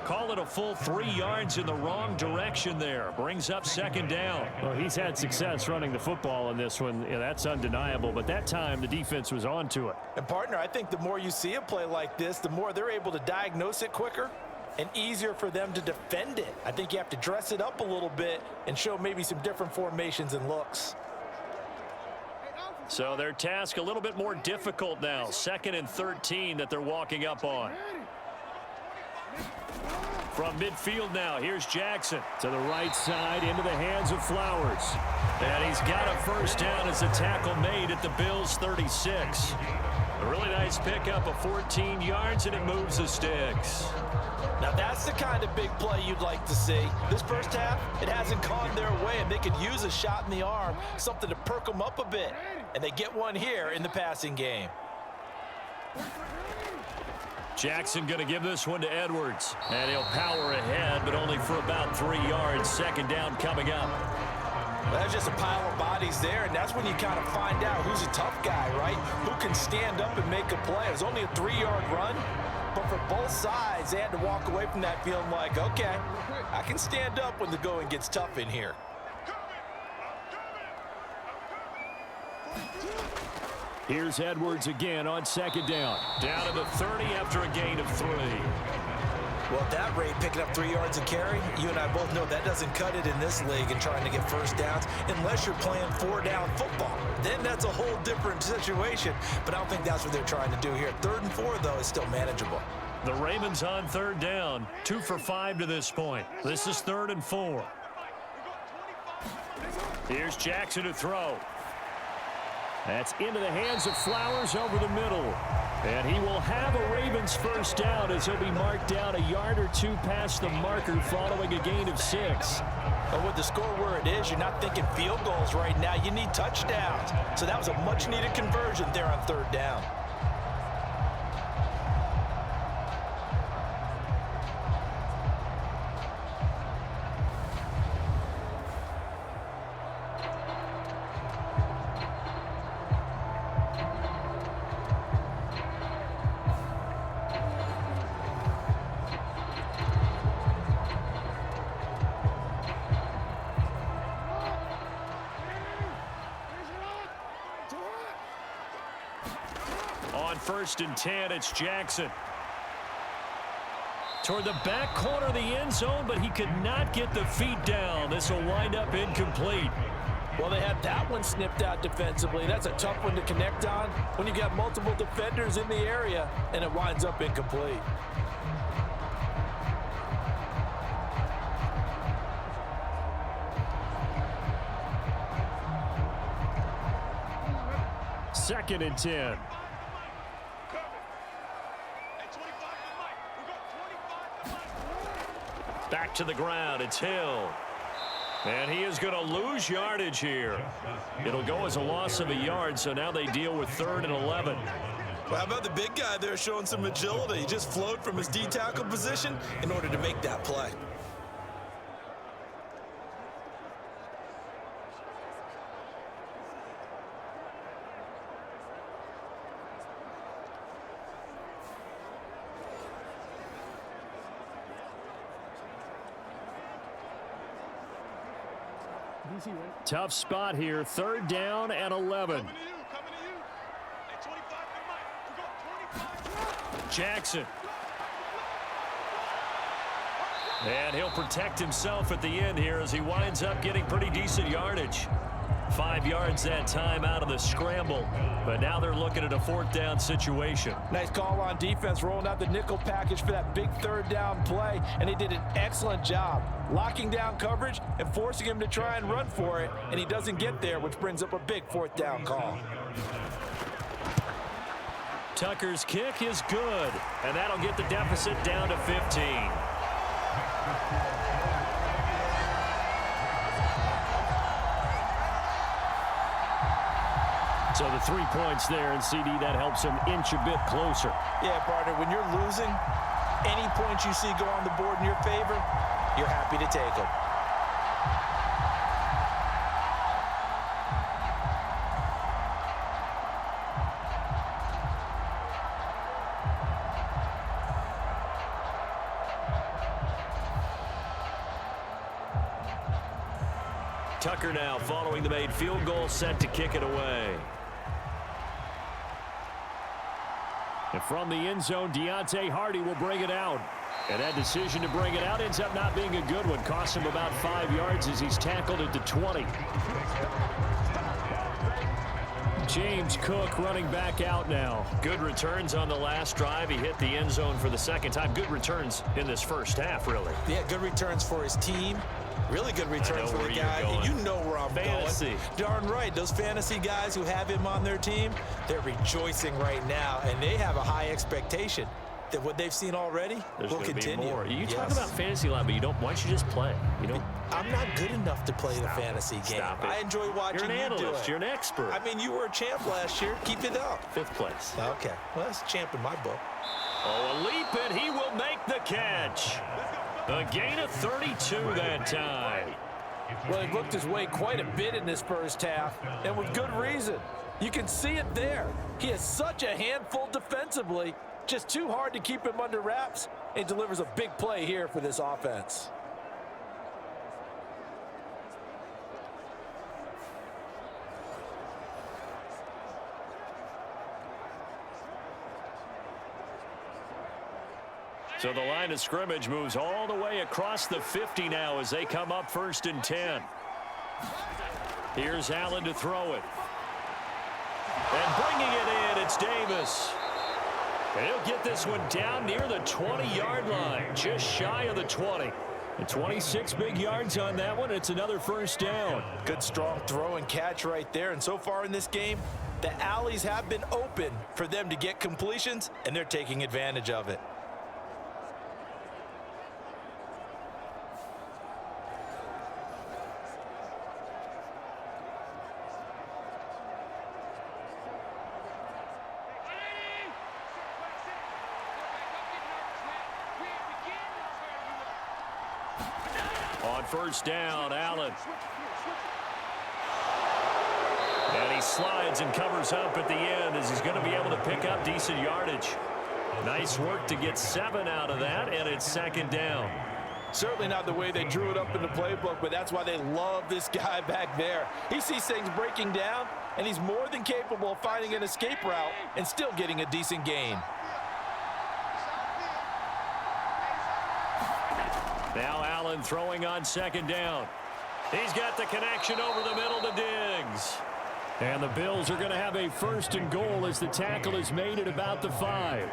Call it a full 3 yards in the wrong direction there. Brings up 2nd down. Well, he's had success running the football in this one. Yeah, that's undeniable. But that time, the defense was on to it. And, partner, I think the more you see a play like this, the more they're able to diagnose it quicker and easier for them to defend it. I think you have to dress it up a little bit and show maybe some different formations and looks. So their task a little bit more difficult now. 2nd and 13 that they're walking up on. From midfield now, here's Jackson. To the right side, into the hands of Flowers. And he's got a first down as a tackle made at the Bills' 36. A really nice pickup of 14 yards, and it moves the sticks. Now that's the kind of big play you'd like to see. This first half, it hasn't gone their way, and they could use a shot in the arm, something to perk them up a bit. And they get one here in the passing game. Jackson going to give this one to Edwards. And he'll power ahead, but only for about 3 yards. 2nd down coming up. Well, that's just a pile of bodies there, and that's when you kind of find out who's a tough guy, right? Who can stand up and make a play. It was only a 3-yard run, but for both sides, they had to walk away from that feeling like, okay, I can stand up when the going gets tough in here. Here's Edwards again on 2nd down. Down to the 30 after a gain of 3. Well, at that rate, picking up 3 yards a carry, you and I both know that doesn't cut it in this league and trying to get first downs unless you're playing 4-down football. Then that's a whole different situation, but I don't think that's what they're trying to do here. 3rd and 4, though, is still manageable. The Ravens on 3rd down, 2 for 5 to this point. This is 3rd and 4. Here's Jackson to throw. That's into the hands of Flowers over the middle. And he will have a Ravens first down as he'll be marked down a yard or 2 past the marker following a gain of 6. But with the score where it is, you're not thinking field goals right now. You need touchdowns. So that was a much-needed conversion there on 3rd down. On 1st and 10, it's Jackson. Toward the back corner of the end zone, but he could not get the feet down. This will wind up incomplete. Well, they had that one snipped out defensively. That's a tough one to connect on when you got multiple defenders in the area, and it winds up incomplete. Second and 10. Back to the ground. It's Hill. And he is going to lose yardage here. It'll go as a loss of a yard, so now they deal with 3rd and 11. Well, how about the big guy there showing some agility? He just flowed from his D-tackle position in order to make that play. Tough spot here. 3rd down and 11. Jackson. And he'll protect himself at the end here as he winds up getting pretty decent yardage. 5 yards that time out of the scramble. But now they're looking at a 4th down situation. Nice call on defense, rolling out the nickel package for that big 3rd down play. And he did an excellent job locking down coverage and forcing him to try and run for it. And he doesn't get there, which brings up a big 4th down call. Tucker's kick is good. And that'll get the deficit down to 15. So the 3 points there, and CD, that helps him inch a bit closer. Yeah, partner, when you're losing, any points you see go on the board in your favor, you're happy to take them. Tucker now following the made field goal, set to kick it away. And from the end zone, Deontay Hardy will bring it out. And that decision to bring it out ends up not being a good one. Costs him about 5 yards as he's tackled at the 20. James Cook running back out now. Good returns on the last drive. He hit the end zone for the 2nd time. Good returns in this first half, really. Yeah, good returns for his team. Really good returns for the guy. You know where I'm going. Darn right. Those fantasy guys who have him on their team, they're rejoicing right now, and they have a high expectation that what they've seen already will continue. More. You talk about fantasy line, but you don't. Why don't you just play? You don't. I'm not good enough to play the fantasy game. I enjoy watching you do it. You're an analyst. You're an expert. I mean, you were a champ last year. Keep it up. 5th place. Okay. Well, that's a champ in my book. Oh, a leap, and he will make the catch. A gain of 32 that time. Well, he looked his way quite a bit in this first half, and with good reason. You can see it there. He is such a handful defensively, just too hard to keep him under wraps, and delivers a big play here for this offense. So the line of scrimmage moves all the way across the 50 now as they come up 1st and 10. Here's Allen to throw it. And bringing it in, it's Davis. And he'll get this one down near the 20-yard line, just shy of the 20. And 26 big yards on that one. It's another 1st down. Good, strong throw and catch right there. And so far in this game, the alleys have been open for them to get completions, and they're taking advantage of it. On 1st down, Allen. And he slides and covers up at the end as he's going to be able to pick up decent yardage. Nice work to get 7 out of that, and it's 2nd down. Certainly not the way they drew it up in the playbook, but that's why they love this guy back there. He sees things breaking down, and he's more than capable of finding an escape route and still getting a decent gain. Now Allen throwing on 2nd down. He's got the connection over the middle to Diggs. And the Bills are going to have a 1st and goal as the tackle is made at about the 5.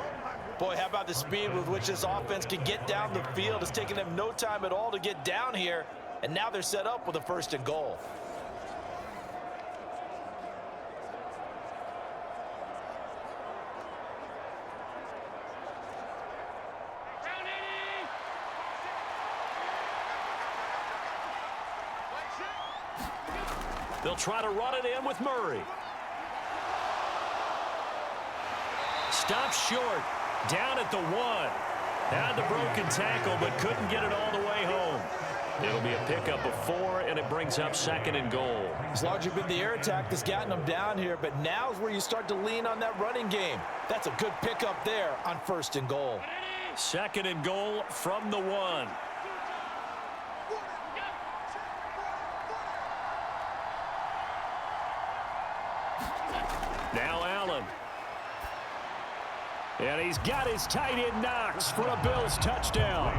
Boy, how about the speed with which this offense can get down the field? It's taking them no time at all to get down here, and now they're set up with a 1st and goal. They'll try to run it in with Murray. Stops short. Down at the 1. Had the broken tackle, but couldn't get it all the way home. It'll be a pickup of 4, and it brings up 2nd and goal. It's largely been the air attack that's gotten them down here, but now is where you start to lean on that running game. That's a good pickup there on 1st and goal. 2nd and goal from the 1. Now Allen. And he's got his tight end Knox for a Bills touchdown.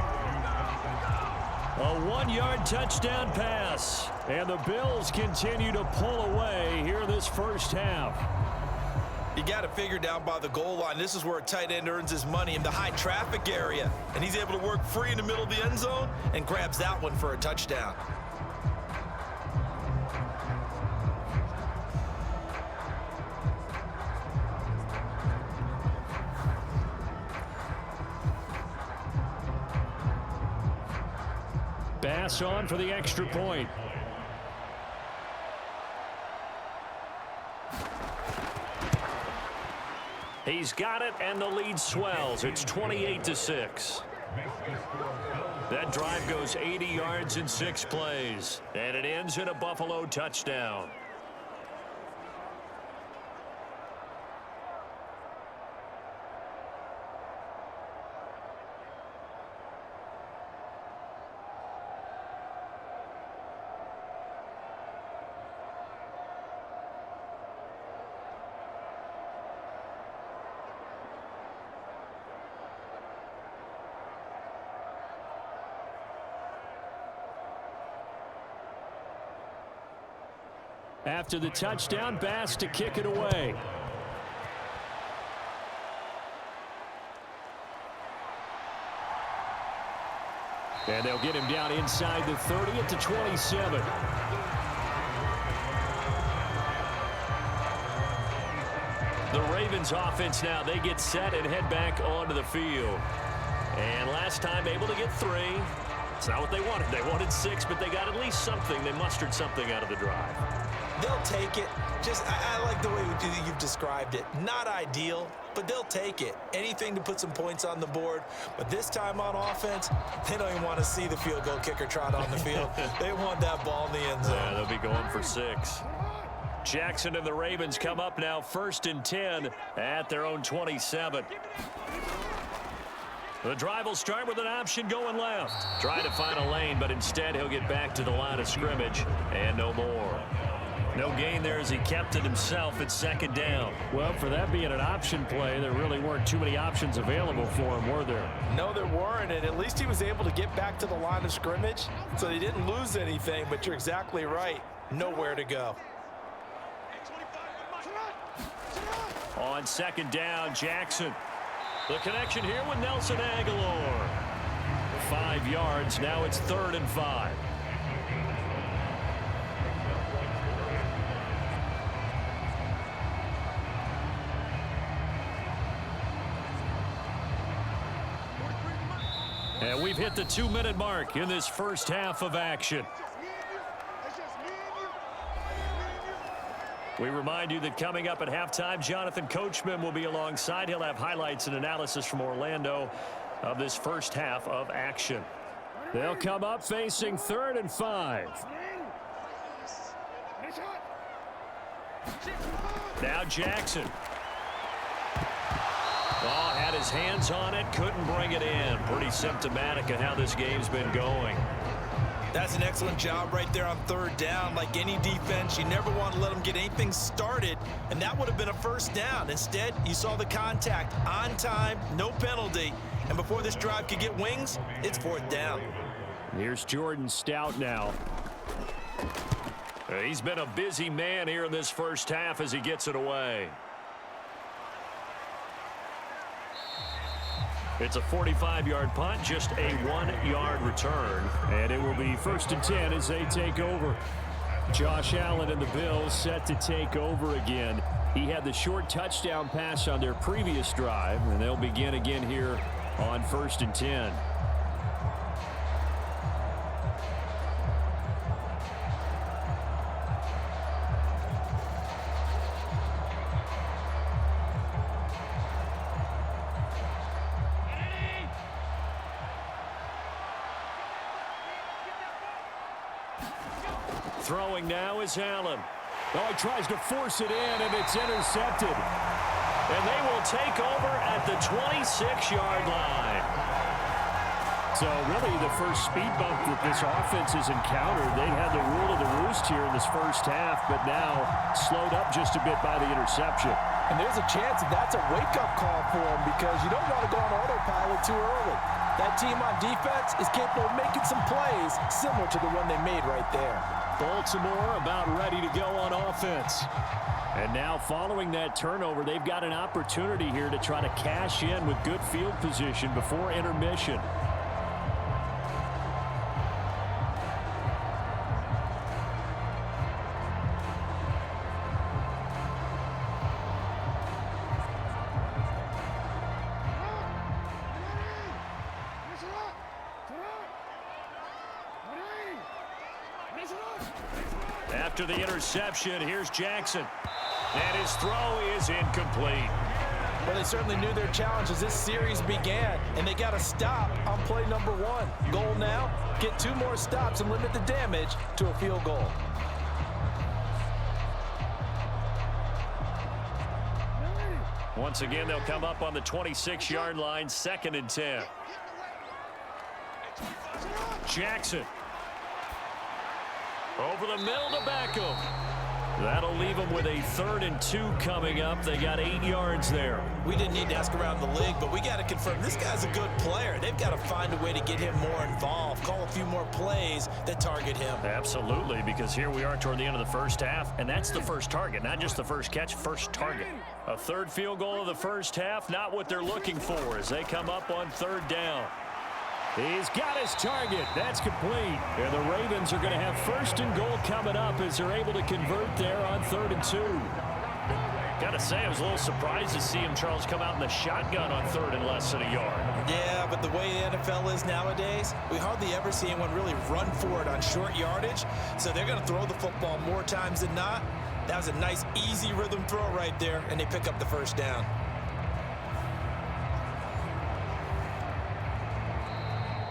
A 1-yard touchdown pass. And the Bills continue to pull away here this first half. You got to figure down by the goal line. This is where a tight end earns his money, in the high traffic area. And he's able to work free in the middle of the end zone and grabs that one for a touchdown. Bass on for the extra point. He's got it, and the lead swells. It's 28-6. That drive goes 80 yards in 6 plays, and it ends in a Buffalo touchdown. After the touchdown, Bass to kick it away. And they'll get him down inside the 30 at the 27. The Ravens offense now, they get set and head back onto the field. And last time able to get 3. It's not what they wanted. They wanted 6, but they got at least something. They mustered something out of the drive. They'll take it. I like the way you've described it. Not ideal, but they'll take it. Anything to put some points on the board. But this time on offense, they don't even want to see the field goal kicker trot on the field. They want that ball in the end zone. Yeah, they'll be going for 6. Jackson and the Ravens come up now 1st and 10 at their own 27. The drive will start with an option going left. Trying to find a lane, but instead he'll get back to the line of scrimmage and no more. No gain there as he kept it himself at 2nd down. Well, for that being an option play, there really weren't too many options available for him, were there? No, there weren't, and at least he was able to get back to the line of scrimmage, so he didn't lose anything, but you're exactly right. Nowhere to go. On 2nd down, Jackson. The connection here with Nelson Aguilar. 5 yards. Now it's 3rd and 5. And we've hit the 2-minute mark in this first half of action. We remind you that coming up at halftime, Jonathan Coachman will be alongside. He'll have highlights and analysis from Orlando of this first half of action. They'll come up facing 3rd and 5. Now Jackson. Oh, had his hands on it, couldn't bring it in. Pretty symptomatic of how this game's been going. That's an excellent job right there on 3rd down. Like any defense, you never want to let them get anything started, and that would have been a 1st down. Instead, you saw the contact on time, no penalty, and before this drive could get wings, it's 4th down. Here's Jordan Stout now. He's been a busy man here in this first half as he gets it away. It's a 45-yard punt, just a 1-yard return. And it will be 1st and 10 as they take over. Josh Allen and the Bills set to take over again. He had the short touchdown pass on their previous drive, and they'll begin again here on 1st and 10. Throwing now is Allen. Oh, he tries to force it in, and it's intercepted. And they will take over at the 26-yard line. So really the first speed bump that this offense has encountered. They had the rule of the roost here in this first half, but now slowed up just a bit by the interception. And there's a chance that that's a wake-up call for them because you don't want to go on autopilot too early. That team on defense is capable of making some plays similar to the one they made right there. Baltimore about ready to go on offense. And now following that turnover, they've got an opportunity here to try to cash in with good field position before intermission. After the interception, here's Jackson. And his throw is incomplete. Well, they certainly knew their challenge as this series began, and they got to stop on play number 1. Goal now, get 2 more stops and limit the damage to a field goal. Once again, they'll come up on the 26-yard line, 2nd and 10. Jackson. Over the middle to Beckham. That'll leave them with a 3rd and 2 coming up. They got 8 yards there. We didn't need to ask around the league, but we got to confirm this guy's a good player. They've got to find a way to get him more involved, call a few more plays that target him. Absolutely, because here we are toward the end of the first half, and that's the first target, not just the first catch, first target. A 3rd field goal of the first half, not what they're looking for as they come up on 3rd down. He's got his target. That's complete. And the Ravens are going to have 1st and goal coming up as they're able to convert there on 3rd and 2. Got to say, I was a little surprised to see him, Charles, come out in the shotgun on 3rd and less than a yard. Yeah, but the way the NFL is nowadays, we hardly ever see anyone really run for it on short yardage. So they're going to throw the football more times than not. That was a nice, easy rhythm throw right there, and they pick up the 1st down.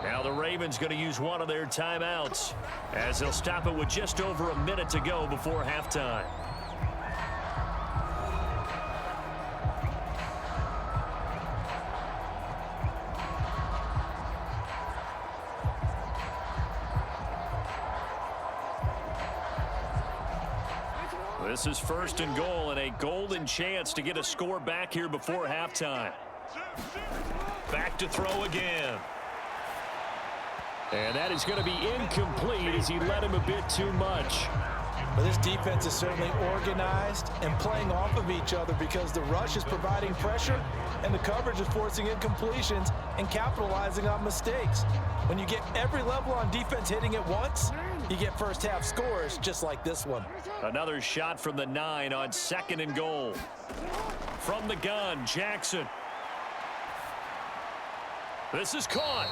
Now the Ravens going to use one of their timeouts as they'll stop it with just over a minute to go before halftime. This is 1st and goal and a golden chance to get a score back here before halftime. Back to throw again. And that is going to be incomplete as he led him a bit too much. But this defense is certainly organized and playing off of each other because the rush is providing pressure and the coverage is forcing incompletions and capitalizing on mistakes. When you get every level on defense hitting at once, you get first half scores just like this one. Another shot from the 9 on 2nd and goal. From the gun, Jackson. This is caught.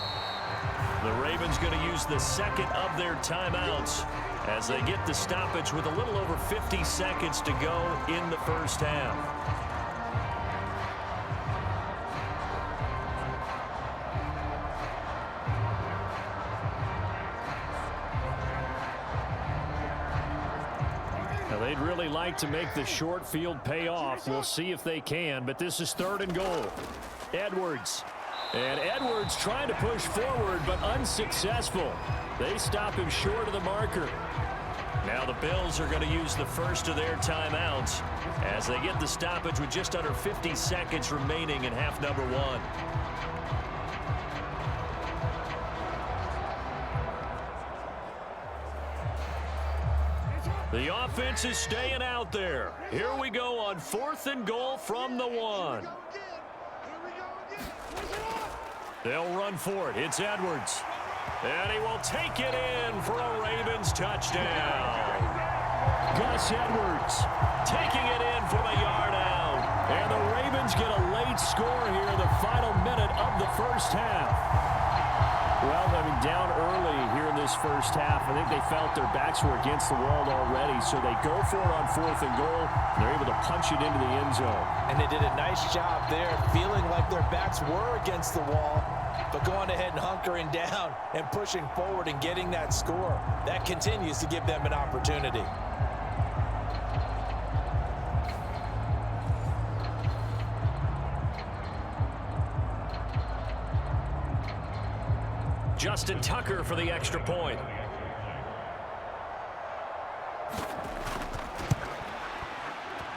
The Ravens going to use the 2nd of their timeouts as they get the stoppage with a little over 50 seconds to go in the first half. Now they'd really like to make the short field pay off. We'll see if they can, but this is 3rd and goal. Edwards. And Edwards trying to push forward, but unsuccessful. They stop him short of the marker. Now the Bills are going to use the 1st of their timeouts as they get the stoppage with just under 50 seconds remaining in half number 1. The offense is staying out there. Here we go on 4th and goal from the 1. They'll run for it. It's Edwards. And he will take it in for a Ravens touchdown. Gus Edwards taking it in from a yard out. And the Ravens get a late score here in the final minute of the first half. Well, I mean, down early here in this first half, I think they felt their backs were against the wall already, so they go for it on 4th and goal. They're able to punch it into the end zone. And they did a nice job there, feeling like their backs were against the wall, but going ahead and hunkering down and pushing forward and getting that score. That continues to give them an opportunity. Justin Tucker for the extra point.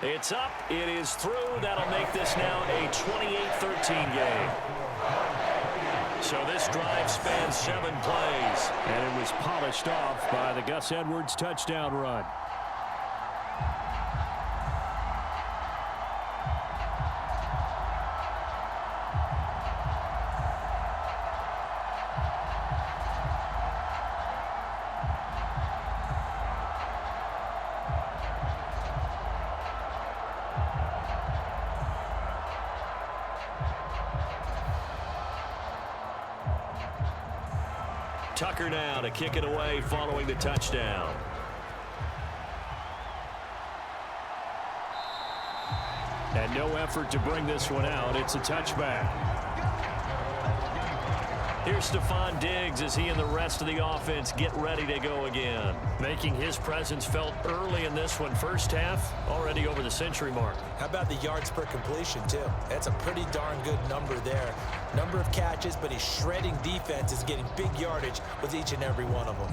It's up. It is through. That'll make this now a 28-13 game. So this drive spans 7 plays. And it was polished off by the Gus Edwards touchdown run. Tucker now to kick it away following the touchdown. And no effort to bring this one out. It's a touchback. Here's Stephon Diggs as he and the rest of the offense get ready to go again. Making his presence felt early in this one. First half, already over the century mark. How about the yards per completion, too? That's a pretty darn good number there. Number of catches, but he's shredding defenses, getting big yardage with each and every one of them.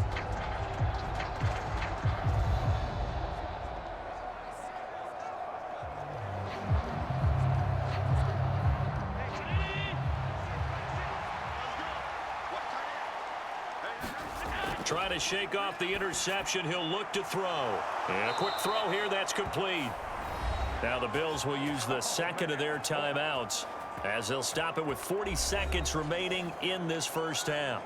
Trying to shake off the interception. He'll look to throw. And a quick throw here. That's complete. Now the Bills will use the second of their timeouts as they'll stop it with 40 seconds remaining in this first half.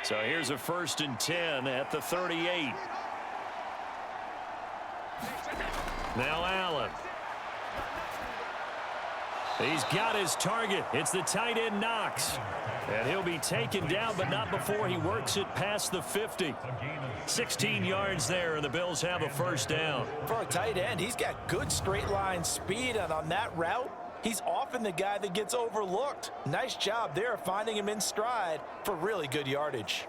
So here's a 1st and 10 at the 38. Now Allen. He's got his target. It's the tight end Knox. And he'll be taken down, but not before he works it past the 50. 16 yards there, and the Bills have a first down. For a tight end, he's got good straight line speed, and on that route, he's often the guy that gets overlooked. Nice job there finding him in stride for really good yardage.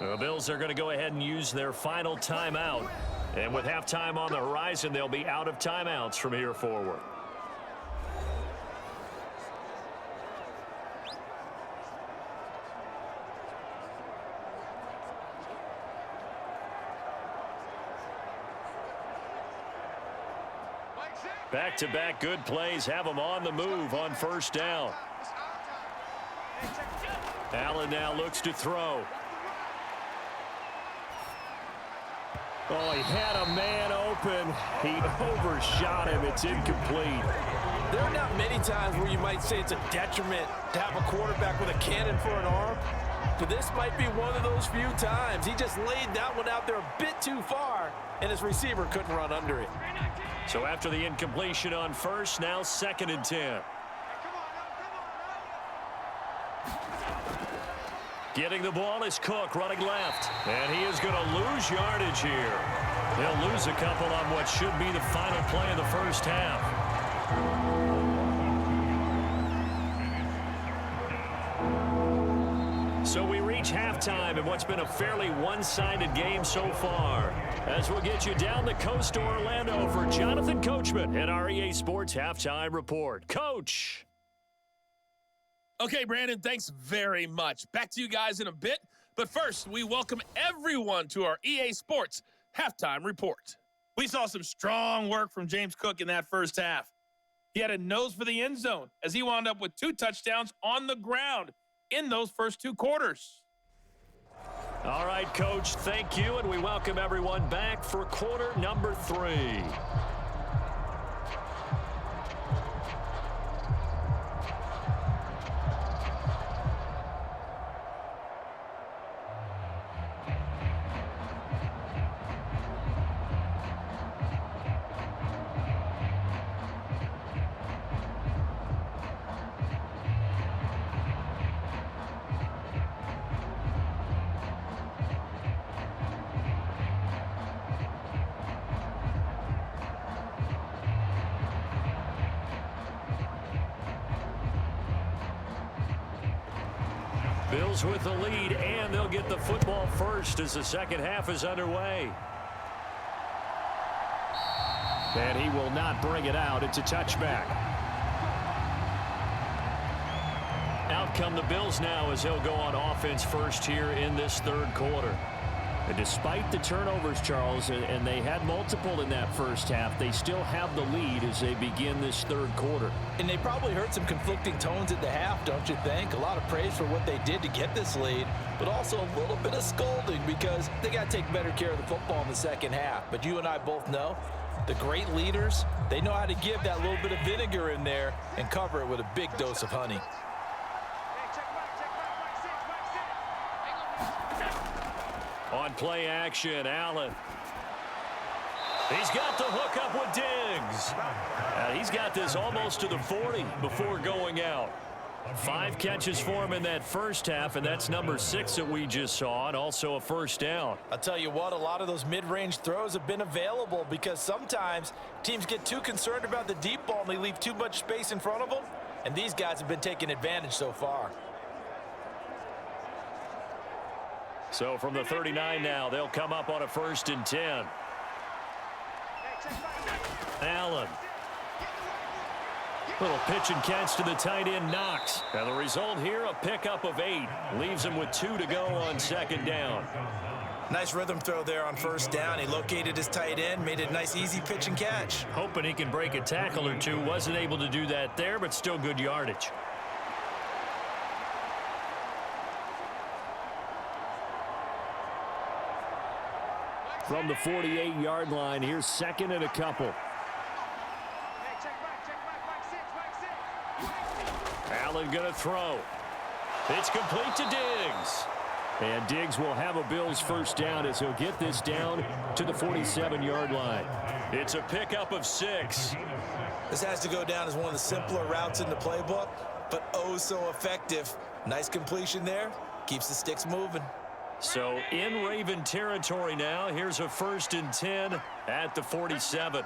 The Bills are going to go ahead and use their final timeout. And with halftime on the horizon, they'll be out of timeouts from here forward. Back-to-back good plays have them on the move on first down. Allen now looks to throw. Oh, he had a man open. He overshot him. It's incomplete. There are not many times where you might say it's a detriment to have a quarterback with a cannon for an arm, but this might be one of those few times. He just laid that one out there a bit too far, and his receiver couldn't run under it. So after the incompletion on first, now 2nd and 10. Getting the ball is Cook running left. And he is going to lose yardage here. He'll lose a couple on what should be the final play of the first half. So we reach halftime in what's been a fairly one-sided game so far. As we'll get you down the coast to Orlando for Jonathan Coachman at our EA Sports Halftime Report. Coach. Okay, Brandon, thanks very much. Back to you guys in a bit. But first, we welcome everyone to our EA Sports Halftime Report. We saw some strong work from James Cook in that first half. He had a nose for the end zone as he wound up with 2 touchdowns on the ground in those first 2 quarters. All right, Coach, thank you, and we welcome everyone back for quarter number 3. Bills with the lead, and they'll get the football first as the second half is underway. And he will not bring it out. It's a touchback. Out come the Bills now as he'll go on offense first here in this third quarter. And despite the turnovers, Charles, and they had multiple in that first half, they still have the lead as they begin this third quarter. And they probably heard some conflicting tones at the half, don't you think? A lot of praise for what they did to get this lead, but also a little bit of scolding because they got to take better care of the football in the second half. But you and I both know the great leaders, they know how to give that little bit of vinegar in there and cover it with a big dose of honey. On play action, Allen. He's got the hook up with Diggs. He's got this almost to the 40 before going out. 5 catches for him in that first half, and that's number 6 that we just saw, and also a first down. I'll tell you what, a lot of those mid-range throws have been available because sometimes teams get too concerned about the deep ball and they leave too much space in front of them, and these guys have been taking advantage so far. So from the 39 now, they'll come up on a 1st and 10. Allen. Little pitch and catch to the tight end, Knox. And the result here, a pickup of 8. Leaves him with 2 to go on 2nd down. Nice rhythm throw there on 1st down. He located his tight end, made it a nice, easy pitch and catch. Hoping he can break a tackle or 2. Wasn't able to do that there, but still good yardage. From the 48-yard line, here's 2nd and a couple. Allen going to throw. It's complete to Diggs. And Diggs will have a Bills first down as he'll get this down to the 47-yard line. It's a pickup of 6. This has to go down as one of the simpler routes in the playbook, but oh so effective. Nice completion there. Keeps the sticks moving. So in Raven territory now. Here's a 1st and 10 at the 47.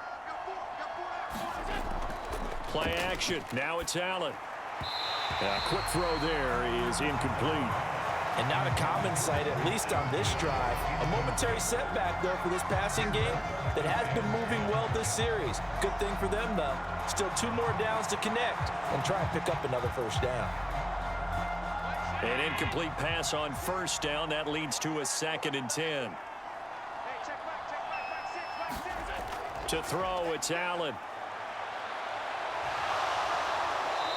Play action. Now it's Allen. A quick throw there is incomplete. And not a common sight, at least on this drive. A momentary setback, though, for this passing game that has been moving well this series. Good thing for them, though. Still 2 more downs to connect and try and pick up another first down. An incomplete pass on 1st down. That leads to a 2nd and 10. To throw, it's Allen.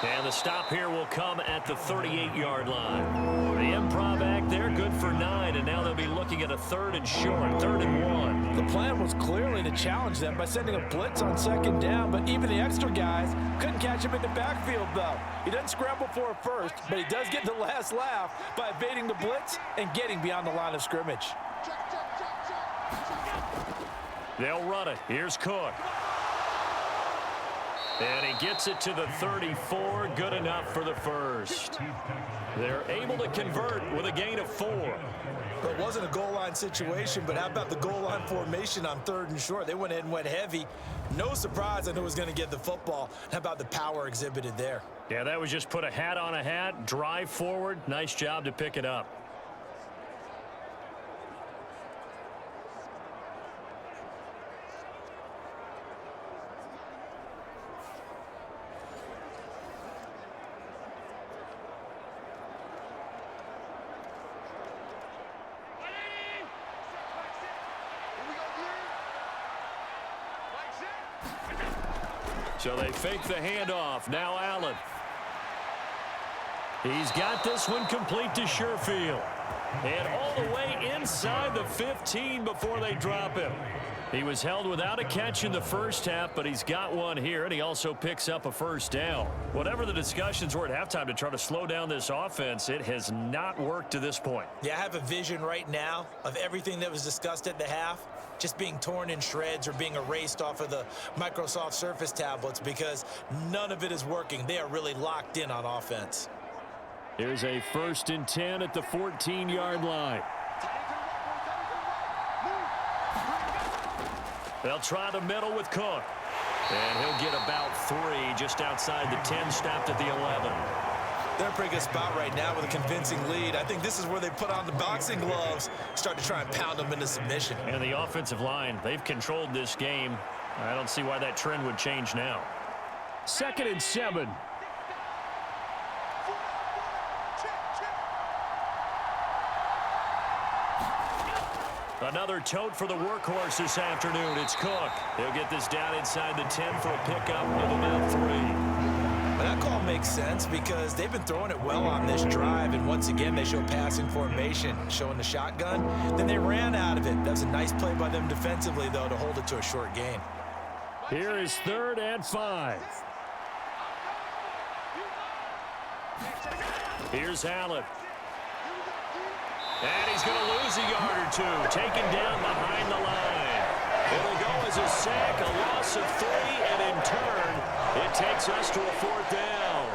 And the stop here will come at the 38-yard line. The improv act there, good for 9, and now they'll be looking at a 3rd and short, 3rd and 1. The plan was clearly to challenge them by sending a blitz on 2nd down, but even the extra guys couldn't catch him in the backfield, though. He doesn't scramble for a first, but he does get the last laugh by evading the blitz and getting beyond the line of scrimmage. They'll run it. Here's Cook. And he gets it to the 34. Good enough for the first. They're able to convert with a gain of 4. It wasn't a goal line situation, but how about the goal line formation on 3rd and short? They went ahead and went heavy. No surprise I knew was going to get the football. How about the power exhibited there? Yeah, that was just put a hat on a hat, drive forward. Nice job to pick it up. So they fake the handoff. Now Allen. He's got this one complete to Sherfield. And all the way inside the 15 before they drop him. He was held without a catch in the first half, but he's got one here, and he also picks up a first down. Whatever the discussions were at halftime to try to slow down this offense, it has not worked to this point. Yeah, I have a vision right now of everything that was discussed at the half just being torn in shreds or being erased off of the Microsoft Surface tablets because none of it is working. They are really locked in on offense. Here's a 1st and 10 at the 14-yard line. They'll try the middle with Cook. And he'll get about 3 just outside the 10, stopped at the 11. They're in a pretty good spot right now with a convincing lead. I think this is where they put on the boxing gloves, start to try and pound them into submission. And the offensive line, they've controlled this game. I don't see why that trend would change now. 2nd and 7. Another tote for the workhorse this afternoon. It's Cook. He'll get this down inside the 10 for a pickup of about 3. But that call makes sense because they've been throwing it well on this drive, and once again they show passing formation, showing the shotgun. Then they ran out of it. That was a nice play by them defensively, though, to hold it to a short gain. Here is 3rd and 5. Here's Allen. And he's going to lose a yard or 2, taken down behind the line. It'll go as a sack, a loss of 3, and in turn, it takes us to a 4th down.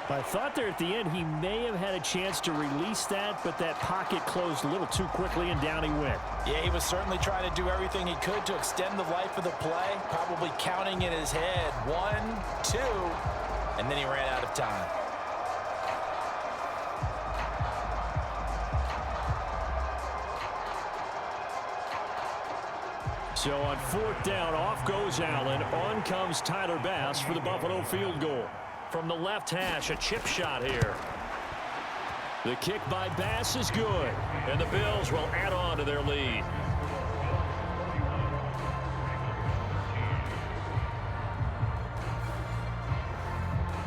I thought there at the end he may have had a chance to release that, but that pocket closed a little too quickly, and down he went. Yeah, he was certainly trying to do everything he could to extend the life of the play, probably counting in his head 1, 2, and then he ran out of time. So on 4th down, off goes Allen. On comes Tyler Bass for the Buffalo field goal. From the left hash, a chip shot here. The kick by Bass is good. And the Bills will add on to their lead.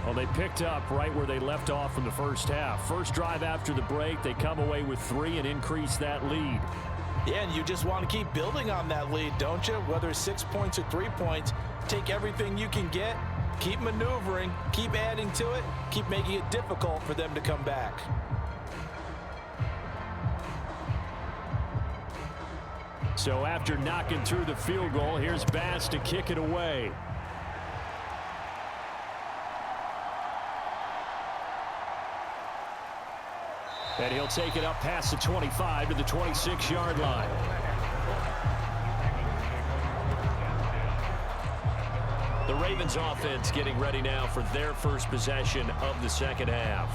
Well, they picked up right where they left off in the first half. First drive after the break, they come away with 3 and increase that lead. Yeah, and you just want to keep building on that lead, don't you? Whether it's 6 points or 3 points, take everything you can get, keep maneuvering, keep adding to it, keep making it difficult for them to come back. So after knocking through the field goal, here's Bass to kick it away. And he'll take it up past the 25 to the 26-yard line. The Ravens offense getting ready now for their first possession of the second half.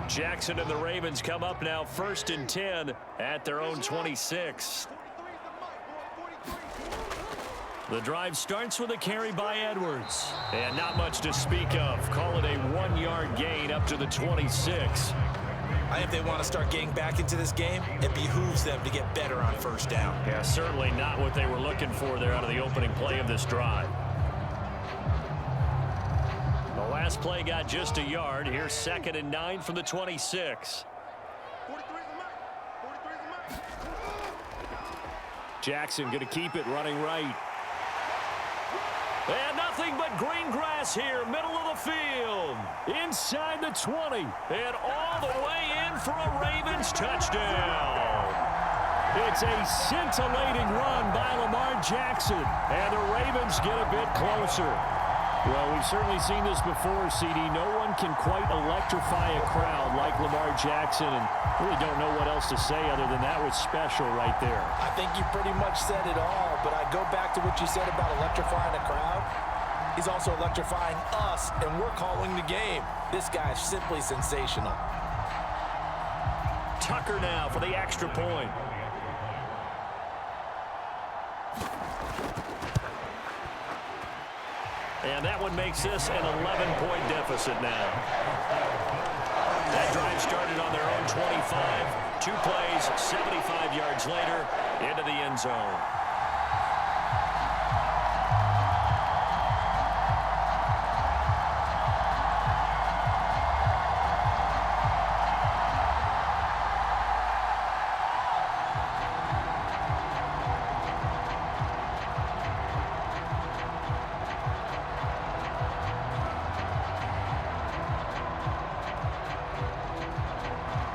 Jackson and the Ravens come up now 1st and 10 at their own 26. The drive starts with a carry by Edwards. And not much to speak of. Call it a 1-yard gain up to the 26. If they want to start getting back into this game, it behooves them to get better on 1st down. Yeah, certainly not what they were looking for there out of the opening play of this drive. The last play got just a yard. Here's 2nd and 9 from the 26. Jackson going to keep it running right. And nothing but green grass here, middle of the field. Inside the 20. And all the way in for a Ravens touchdown. It's a scintillating run by Lamar Jackson. And the Ravens get a bit closer. Well, we've certainly seen this before, CD. No one can quite electrify a crowd like Lamar Jackson, and really don't know what else to say other than that was special right there. I think you pretty much said it all, but I go back to what you said about electrifying a crowd. He's also electrifying us, and we're calling the game. This guy is simply sensational. Tucker now for the extra point. And that one makes this an 11-point deficit now. That drive started on their own 25. 2 plays, 75 yards later, into the end zone.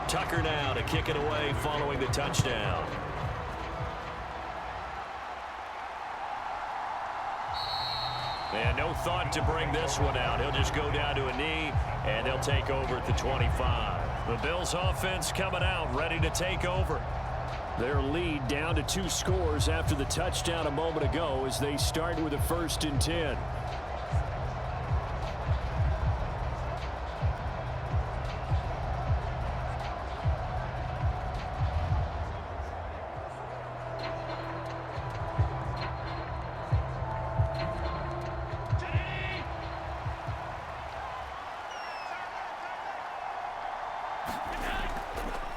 Tucker now to kick it away following the touchdown. And no thought to bring this one out. He'll just go down to a knee, and they'll take over at the 25. The Bills offense coming out, ready to take over. Their lead down to 2 scores after the touchdown a moment ago as they start with a 1st and 10.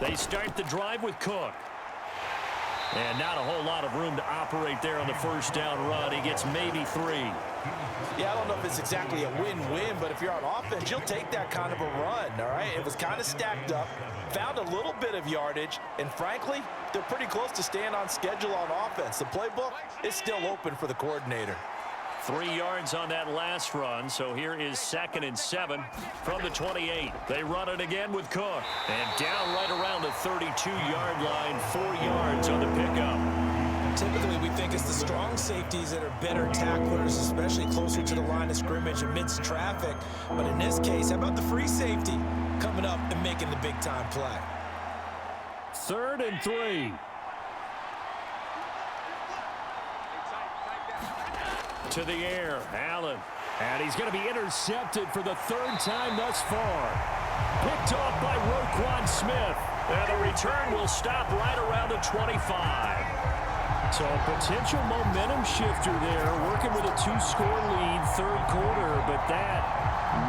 They start the drive with Cook. And not a whole lot of room to operate there on the 1st down run. He gets maybe 3. Yeah, I don't know if it's exactly a win-win, but if you're on offense, you'll take that kind of a run, all right? It was kind of stacked up, found a little bit of yardage, and frankly, they're pretty close to staying on schedule on offense. The playbook is still open for the coordinator. 3 yards on that last run, so here is 2nd and 7 from the 28. They run it again with Cook. And down right around the 32-yard line, 4 yards on the pickup. Typically, we think it's the strong safeties that are better tacklers, especially closer to the line of scrimmage amidst traffic. But in this case, how about the free safety coming up and making the big-time play? 3rd and 3. To the air, Allen. And he's going to be intercepted for the 3rd time thus far. Picked off by Roquan Smith. And the return will stop right around the 25. So a potential momentum shifter there, working with a 2-score lead, 3rd quarter, but that,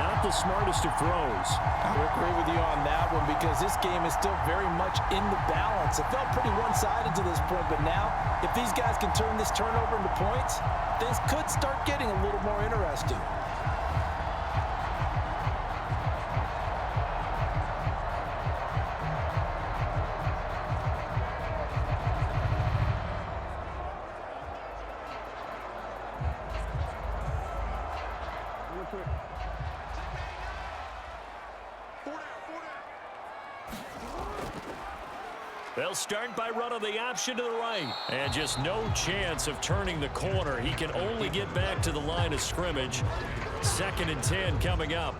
not the smartest of throws. I agree with you on that one because this game is still very much in the balance. It felt pretty one-sided to this point, but now, if these guys can turn this turnover into points, things could start getting a little more interesting. They'll start by running the option to the right. And just no chance of turning the corner. He can only get back to the line of scrimmage. 2nd and 10 coming up.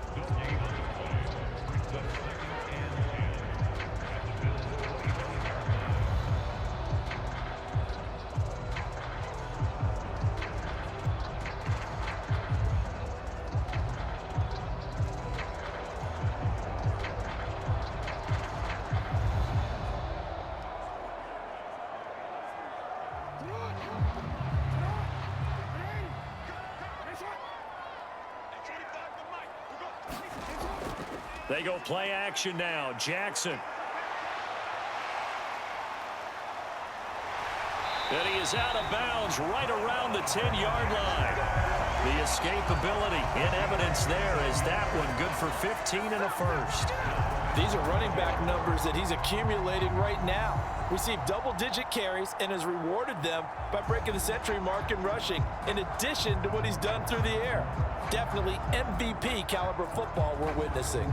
They go play action now. Jackson. And he is out of bounds right around the 10-yard line. The escapability in evidence there as that one good for 15 and a 1st. These are running back numbers that he's accumulating right now. Received double-digit carries and has rewarded them by breaking the century mark in rushing, in addition to what he's done through the air. Definitely MVP caliber football we're witnessing.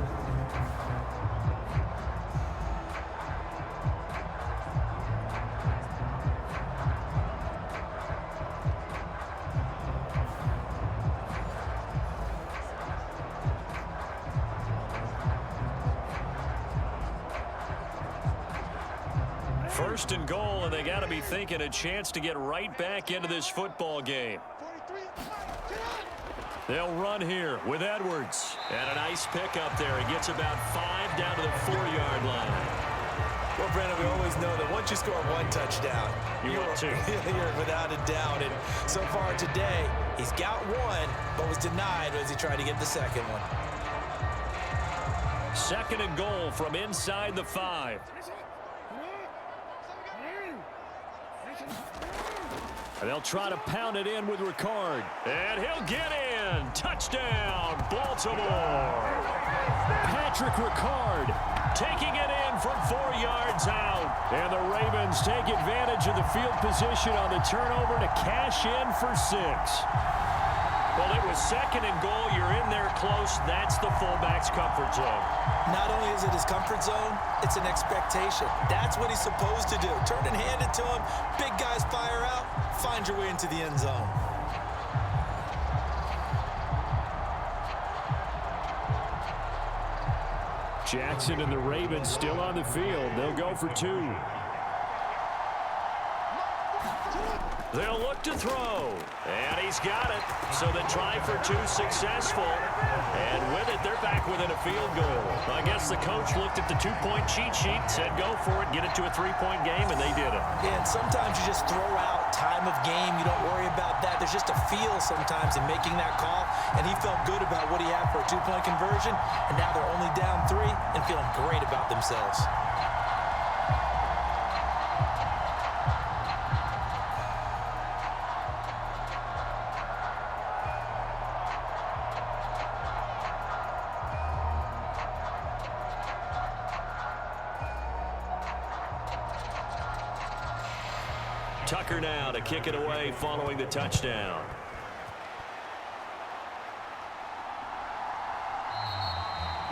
First and goal, and they got to be thinking a chance to get right back into this football game. They'll run here with Edwards. And a nice pickup there. He gets about 5 down to the 4-yard line. Well, Brandon, we always know that once you score one touchdown, you're without a doubt. And so far today, he's got one, but was denied as he tried to get the second one. 2nd and goal from inside the 5. And they'll try to pound it in with Ricard. And he'll get in. Touchdown, Baltimore. Patrick Ricard taking it in from 4 yards out. And the Ravens take advantage of the field position on the turnover to cash in for 6. Well, it was 2nd and goal. You're in there close. That's the fullback's comfort zone. Not only is it his comfort zone, it's an expectation. That's what he's supposed to do. Turn and hand it to him. Big guys fire out. Find your way into the end zone. Jackson and the Ravens still on the field. They'll go for 2. They'll look to throw. And he's got it. So the try for 2 successful. And with it, they're back within a field goal. I guess the coach looked at the 2-point cheat sheet, said go for it, get it to a 3-point game, and they did it. Yeah, and sometimes you just throw out time of game. You don't worry about that. There's just a feel sometimes in making that call. And he felt good about what he had for a 2-point conversion. And now they're only down 3 and feeling great about themselves. Tucker now to kick it away following the touchdown.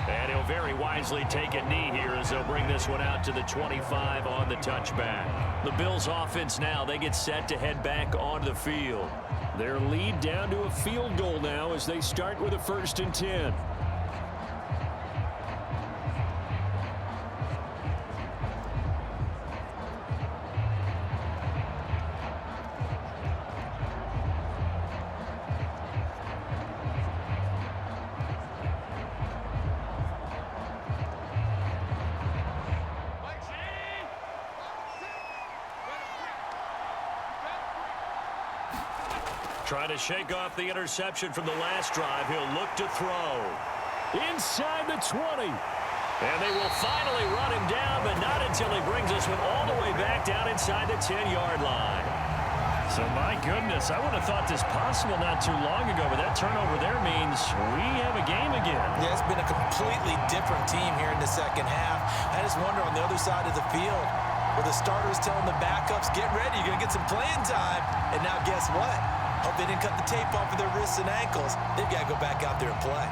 And he'll very wisely take a knee here as they'll bring this one out to the 25 on the touchback. The Bills offense now, they get set to head back onto the field. Their lead down to a field goal now as they start with a 1st and 10. Trying to shake off the interception from the last drive. He'll look to throw. Inside the 20. And they will finally run him down, but not until he brings us all the way back down inside the 10-yard line. So, my goodness, I would have thought this possible not too long ago, but that turnover there means we have a game again. Yeah, it's been a completely different team here in the second half. I just wonder on the other side of the field, where the starters telling the backups, get ready, you're going to get some playing time. And now guess what? Hope they didn't cut the tape off of their wrists and ankles. They've got to go back out there and play.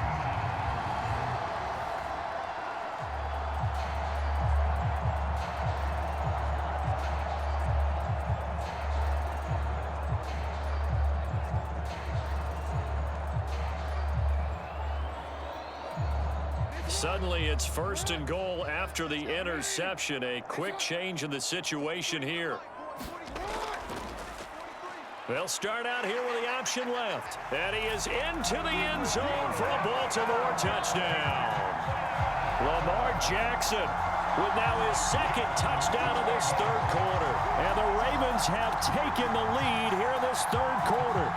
Suddenly, it's 1st and goal after the interception. A quick change in the situation here. They'll start out here with the option left. And he is into the end zone for a Baltimore touchdown. Lamar Jackson with now his 2nd touchdown of this 3rd quarter. And the Ravens have taken the lead here in this 3rd quarter.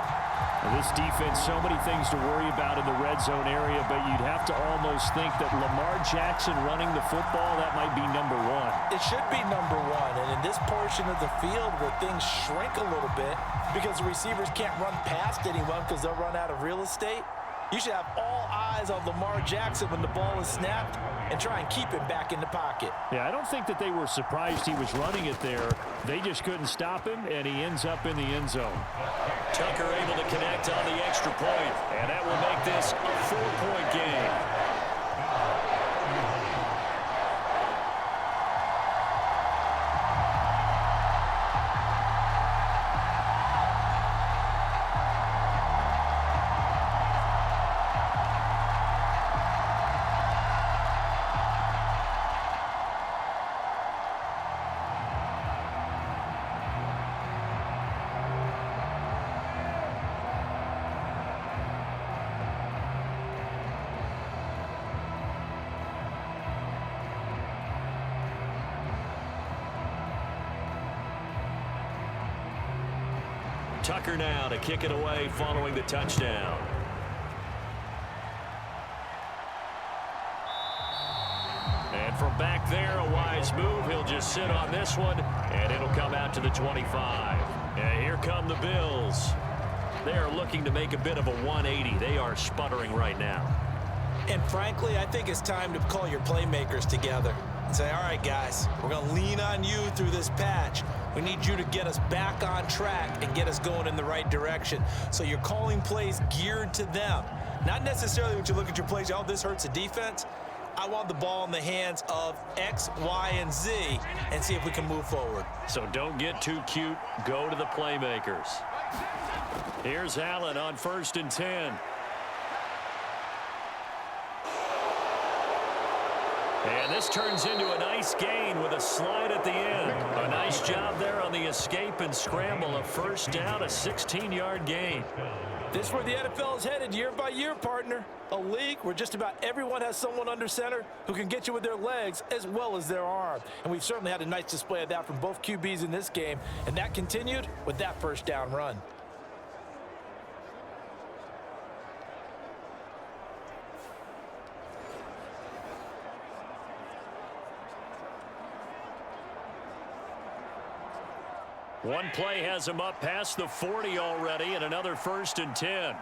And this defense, so many things to worry about in the red zone area, but you'd have to almost think that Lamar Jackson running the football, that might be number 1. It should be number 1. And in this portion of the field where things shrink a little bit because the receivers can't run past anyone because they'll run out of real estate, you should have all eyes on Lamar Jackson when the ball is snapped and try and keep him back in the pocket. Yeah, I don't think that they were surprised he was running it there. They just couldn't stop him, and he ends up in the end zone. Tucker able to connect on the extra point, and that will make this a 4-point game. Tucker now to kick it away following the touchdown. And from back there, a wise move. He'll just sit on this one, and it'll come out to the 25. And here come the Bills. They are looking to make a bit of a 180. They are sputtering right now. And frankly, I think it's time to call your playmakers together and say, all right, guys, we're going to lean on you through this patch. We need you to get us back on track and get us going in the right direction. So you're calling plays geared to them. Not necessarily when you look at your plays, oh, this hurts the defense. I want the ball in the hands of X, Y, and Z and see if we can move forward. So don't get too cute. Go to the playmakers. Here's Allen on 1st and 10. And this turns into a nice gain with a slide at the end. A nice job there on the escape and scramble. A first down, a 16-yard gain. This is where the NFL is headed year by year, partner. A league where just about everyone has someone under center who can get you with their legs as well as their arm. And we've certainly had a nice display of that from both QBs in this game. And that continued with that first down run. One play has him up past the 40 already, and another 1st and 10.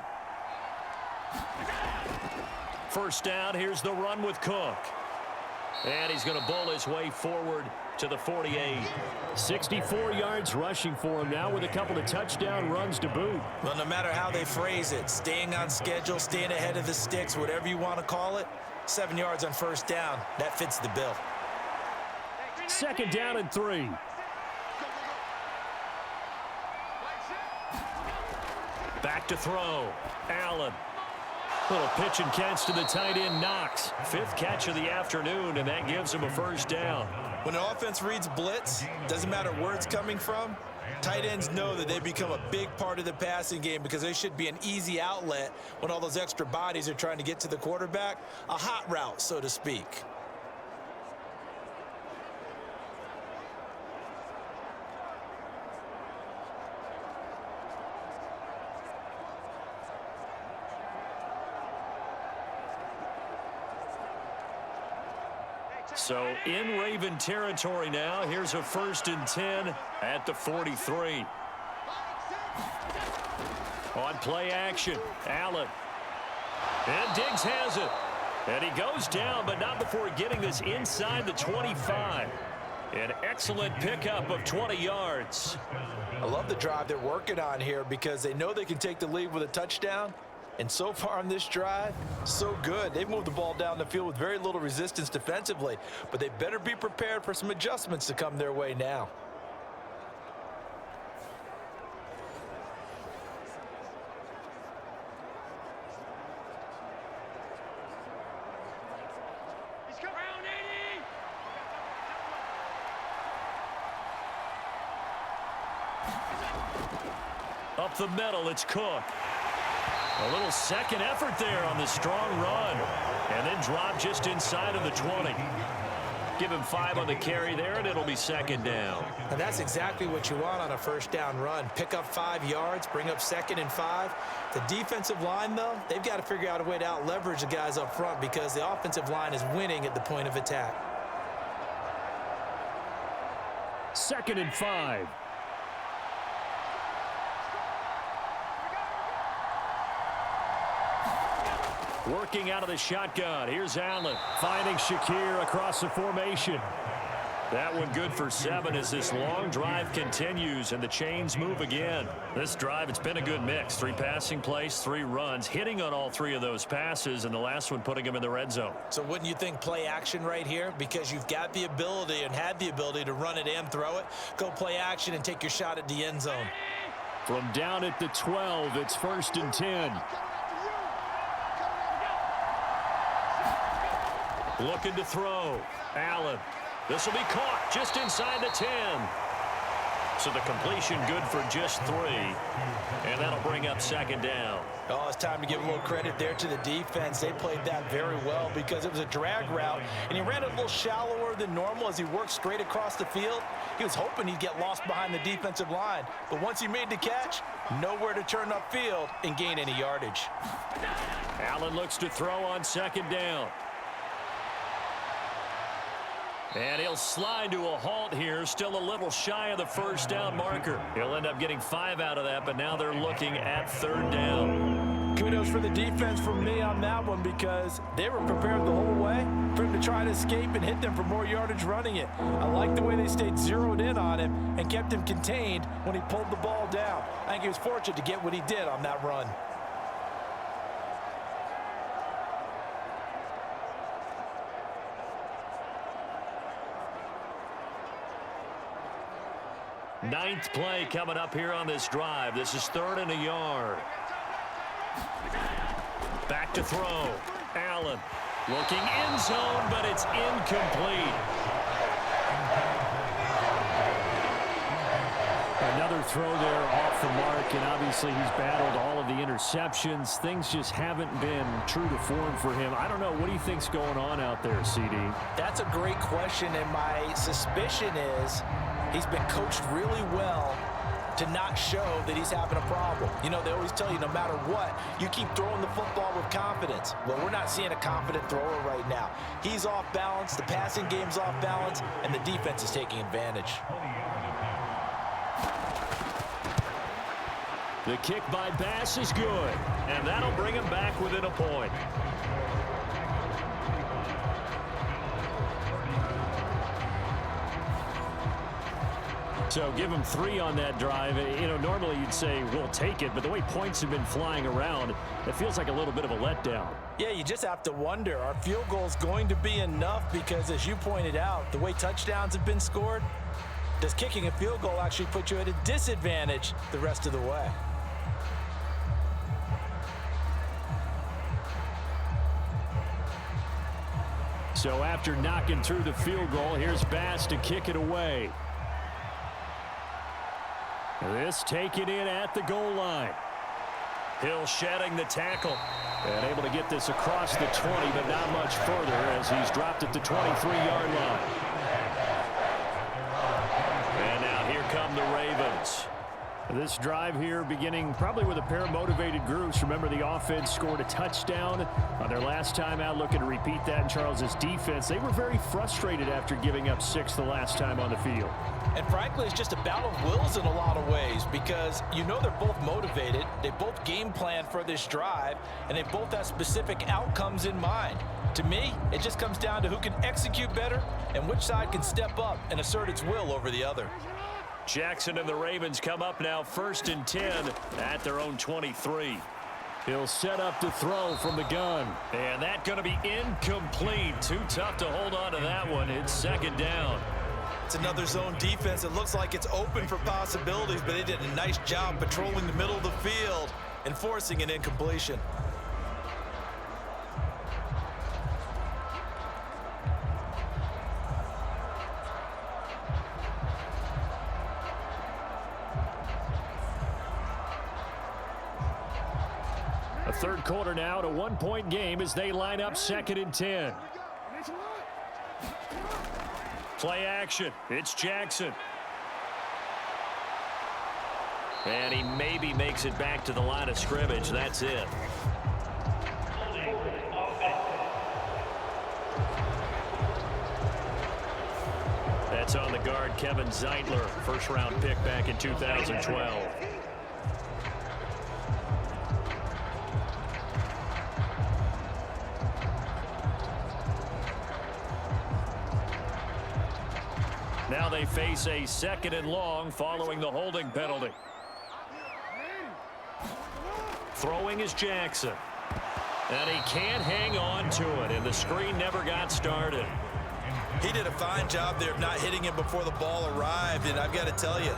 First down, here's the run with Cook. And he's going to bull his way forward to the 48. 64 yards rushing for him now with a couple of touchdown runs to boot. Well, no matter how they phrase it, staying on schedule, staying ahead of the sticks, whatever you want to call it, 7 yards on first down, that fits the bill. 2nd down and 3. Back to throw. Allen. Little pitch and catch to the tight end, Knox. 5th catch of the afternoon, and that gives him a first down. When an offense reads blitz, doesn't matter where it's coming from, tight ends know that they become a big part of the passing game because they should be an easy outlet when all those extra bodies are trying to get to the quarterback. A hot route, so to speak. So in Raven territory now. Here's a 1st and 10 at the 43. On play action, Allen. And Diggs has it. And he goes down, but not before getting this inside the 25. An excellent pickup of 20 yards. I love the drive they're working on here because they know they can take the lead with a touchdown. And so far on this drive, so good. They've moved the ball down the field with very little resistance defensively, but they better be prepared for some adjustments to come their way now. Up the middle, it's Cook. A little second effort there on the strong run. And then drop just inside of the 20. Give him 5 on the carry there, and it'll be 2nd down. And that's exactly what you want on a first down run. Pick up 5 yards, bring up 2nd and 5. The defensive line, though, they've got to figure out a way to out-leverage the guys up front because the offensive line is winning at the point of attack. 2nd and 5. Working out of the shotgun. Here's Allen. Finding Shakir across the formation. That one good for 7 as this long drive continues and the chains move again. This drive, it's been a good mix. 3 passing plays, 3 runs, hitting on all 3 of those passes, and the last one putting him in the red zone. So wouldn't you think play action right here? Because you've got the ability and had the ability to run it and throw it. Go play action and take your shot at the end zone. From down at the 12, it's 1st and 10. Looking to throw. Allen. This will be caught just inside the 10. So the completion good for just 3. And that'll bring up 2nd down. Oh, it's time to give a little credit there to the defense. They played that very well because it was a drag route, and he ran it a little shallower slower than normal as he worked straight across the field. He was hoping he'd get lost behind the defensive line. But once he made the catch, nowhere to turn upfield and gain any yardage. Allen looks to throw on second down. And he'll slide to a halt here, still a little shy of the first down marker. He'll end up getting 5 out of that, but now they're looking at third down. Kudos for the defense from me on that one because they were prepared the whole way for him to try to escape and hit them for more yardage running it. I like the way they stayed zeroed in on him and kept him contained when he pulled the ball down. I think he was fortunate to get what he did on that run. Ninth play coming up here on this drive. This is 3rd and a yard. Back to throw. Allen looking end zone, but it's incomplete. Another throw there off the mark, and obviously he's battled all of the interceptions. Things just haven't been true to form for him. I don't know. What do you think's going on out there, CD? That's a great question, and my suspicion is he's been coached really well to not show that he's having a problem. You know, they always tell you no matter what, you keep throwing the football with confidence. Well, we're not seeing a confident thrower right now. He's off balance, the passing game's off balance, and the defense is taking advantage. The kick by Bass is good, and that'll bring him back within a point. So give him 3 on that drive. You know, normally you'd say, we'll take it, but the way points have been flying around, it feels like a little bit of a letdown. Yeah, you just have to wonder, are field goals going to be enough? Because as you pointed out, the way touchdowns have been scored, does kicking a field goal actually put you at a disadvantage the rest of the way? So after knocking through the field goal, here's Bass to kick it away. This taken in at the goal line. Hill shedding the tackle. And able to get this across the 20, but not much further as he's dropped at the 23-yard line. And now here come the Ravens. This drive here beginning probably with a pair of motivated groups. Remember, the offense scored a touchdown on their last time out, looking to repeat that in Charles's defense. They were very frustrated after giving up 6 the last time on the field. And frankly, it's just a battle of wills in a lot of ways because you know they're both motivated. They both game plan for this drive, and they both have specific outcomes in mind. To me, it just comes down to who can execute better and which side can step up and assert its will over the other. Jackson and the Ravens come up now 1st and 10 at their own 23. He'll set up to throw from the gun. And that's going to be incomplete. Too tough to hold on to that one. It's 2nd down. It's another zone defense. It looks like it's open for possibilities, but they did a nice job patrolling the middle of the field and forcing an incompletion. A 3rd quarter now, at a 1-point game as they line up 2nd and 10. Play action. It's Jackson. And he maybe makes it back to the line of scrimmage. That's it. That's on the guard, Kevin Zeitler, 1st-round pick back in 2012. Now they face a 2nd and long following the holding penalty. Throwing is Jackson. And he can't hang on to it, and the screen never got started. He did a fine job there of not hitting him before the ball arrived, and I've got to tell you,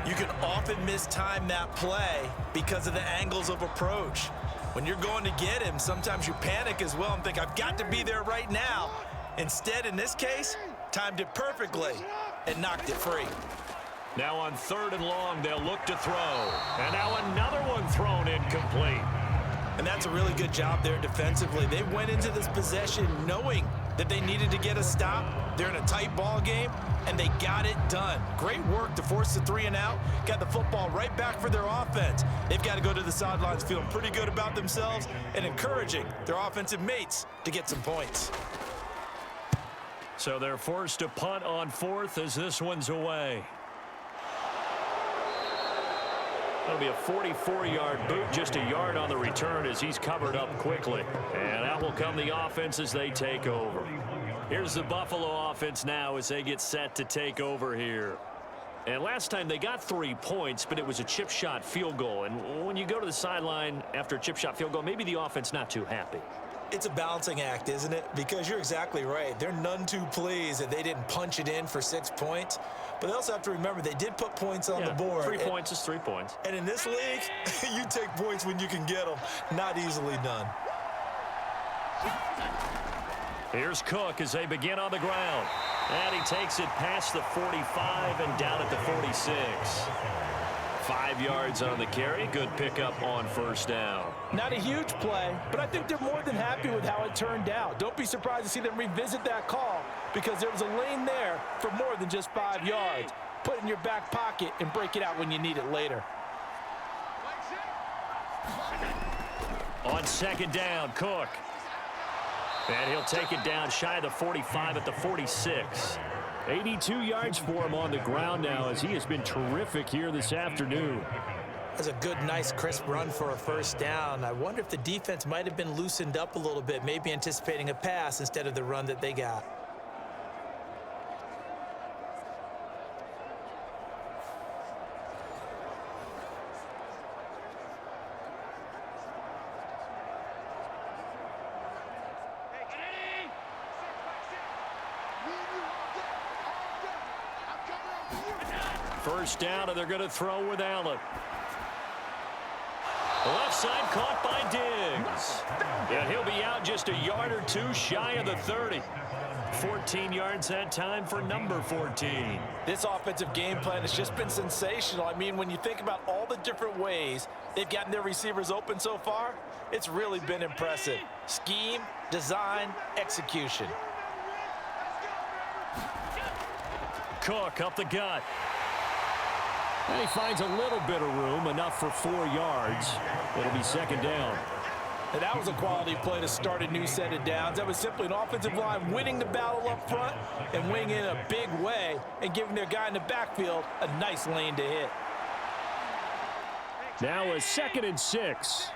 you can often mistime that play because of the angles of approach. When you're going to get him, sometimes you panic as well and think, I've got to be there right now. Instead, in this case, timed it perfectly and knocked it free. Now on 3rd and long, they'll look to throw. And now another one thrown incomplete. And that's a really good job there defensively. They went into this possession knowing that they needed to get a stop. They're in a tight ball game, and they got it done. Great work to force the 3 and out. Got the football right back for their offense. They've got to go to the sidelines feeling pretty good about themselves and encouraging their offensive mates to get some points. So they're forced to punt on 4th as this one's away. That'll be a 44-yard boot, just a yard on the return as he's covered up quickly. And out will come the offense as they take over. Here's the Buffalo offense now as they get set to take over here. And last time they got 3 points, but it was a chip shot field goal. And when you go to the sideline after a chip shot field goal, maybe the offense not too happy. It's a balancing act, isn't it? Because you're exactly right. They're none too pleased that they didn't punch it in for 6 points. But they also have to remember they did put points on the board. 3 points is 3 points. And in this league, you take points when you can get them. Not easily done. Here's Cook as they begin on the ground. And he takes it past the 45 and down at the 46. 5 yards on the carry. Good pickup on first down. Not a huge play, but I think they're more than happy with how it turned out. Don't be surprised to see them revisit that call because there was a lane there for more than just 5 yards. Put it in your back pocket and break it out when you need it later. On 2nd down, Cook. And he'll take it down shy of the 45 at the 46. 82 yards for him on the ground now as he has been terrific here this afternoon. That's a good, nice, crisp run for a first down. I wonder if the defense might have been loosened up a little bit, maybe anticipating a pass instead of the run that they got. First down, and they're going to throw with Allen. Left side caught by Diggs. And he'll be out just a yard or 2 shy of the 30. 14 yards that time for number 14. This offensive game plan has just been sensational. I mean, when you think about all the different ways they've gotten their receivers open so far, it's really been impressive. Scheme, design, execution. Cook up the gut. And he finds a little bit of room, enough for 4 yards. It'll be 2nd down. And that was a quality play to start a new set of downs. That was simply an offensive line winning the battle up front and winning in a big way and giving their guy in the backfield a nice lane to hit. Now a 2nd and 6.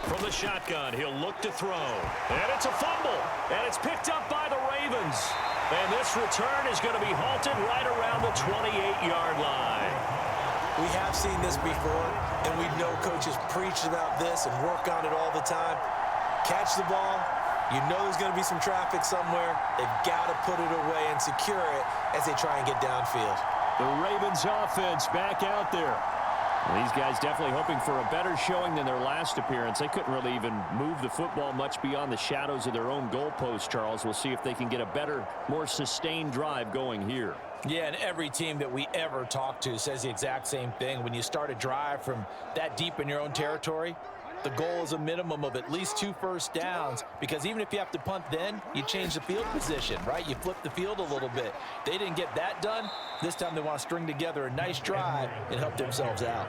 From the shotgun, he'll look to throw. And it's a fumble. And it's picked up by the Ravens. And this return is going to be halted right around the 28-yard line. We have seen this before, and we know coaches preach about this and work on it all the time. Catch the ball. You know there's going to be some traffic somewhere. They've got to put it away and secure it as they try and get downfield. The Ravens offense back out there. These guys definitely hoping for a better showing than their last appearance. They couldn't really even move the football much beyond the shadows of their own goalpost, Charles. We'll see if they can get a better, more sustained drive going here. Yeah, and every team that we ever talk to says the exact same thing. When you start a drive from that deep in your own territory, the goal is a minimum of at least 2 first downs, because even if you have to punt then, you change the field position, right? You flip the field a little bit. They didn't get that done. This time they want to string together a nice drive and help themselves out.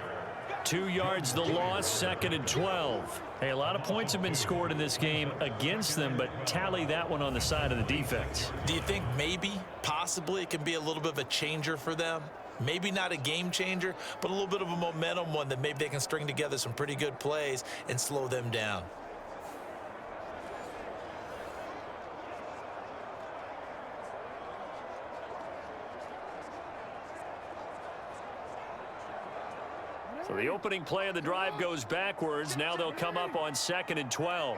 2 yards the loss, 2nd and 12. Hey, a lot of points have been scored in this game against them, but tally that one on the side of the defense. Do you think maybe, possibly, it can be a little bit of a changer for them? Maybe not a game changer, but a little bit of a momentum one that maybe they can string together some pretty good plays and slow them down. So the opening play of the drive goes backwards. Now they'll come up on 2nd and 12.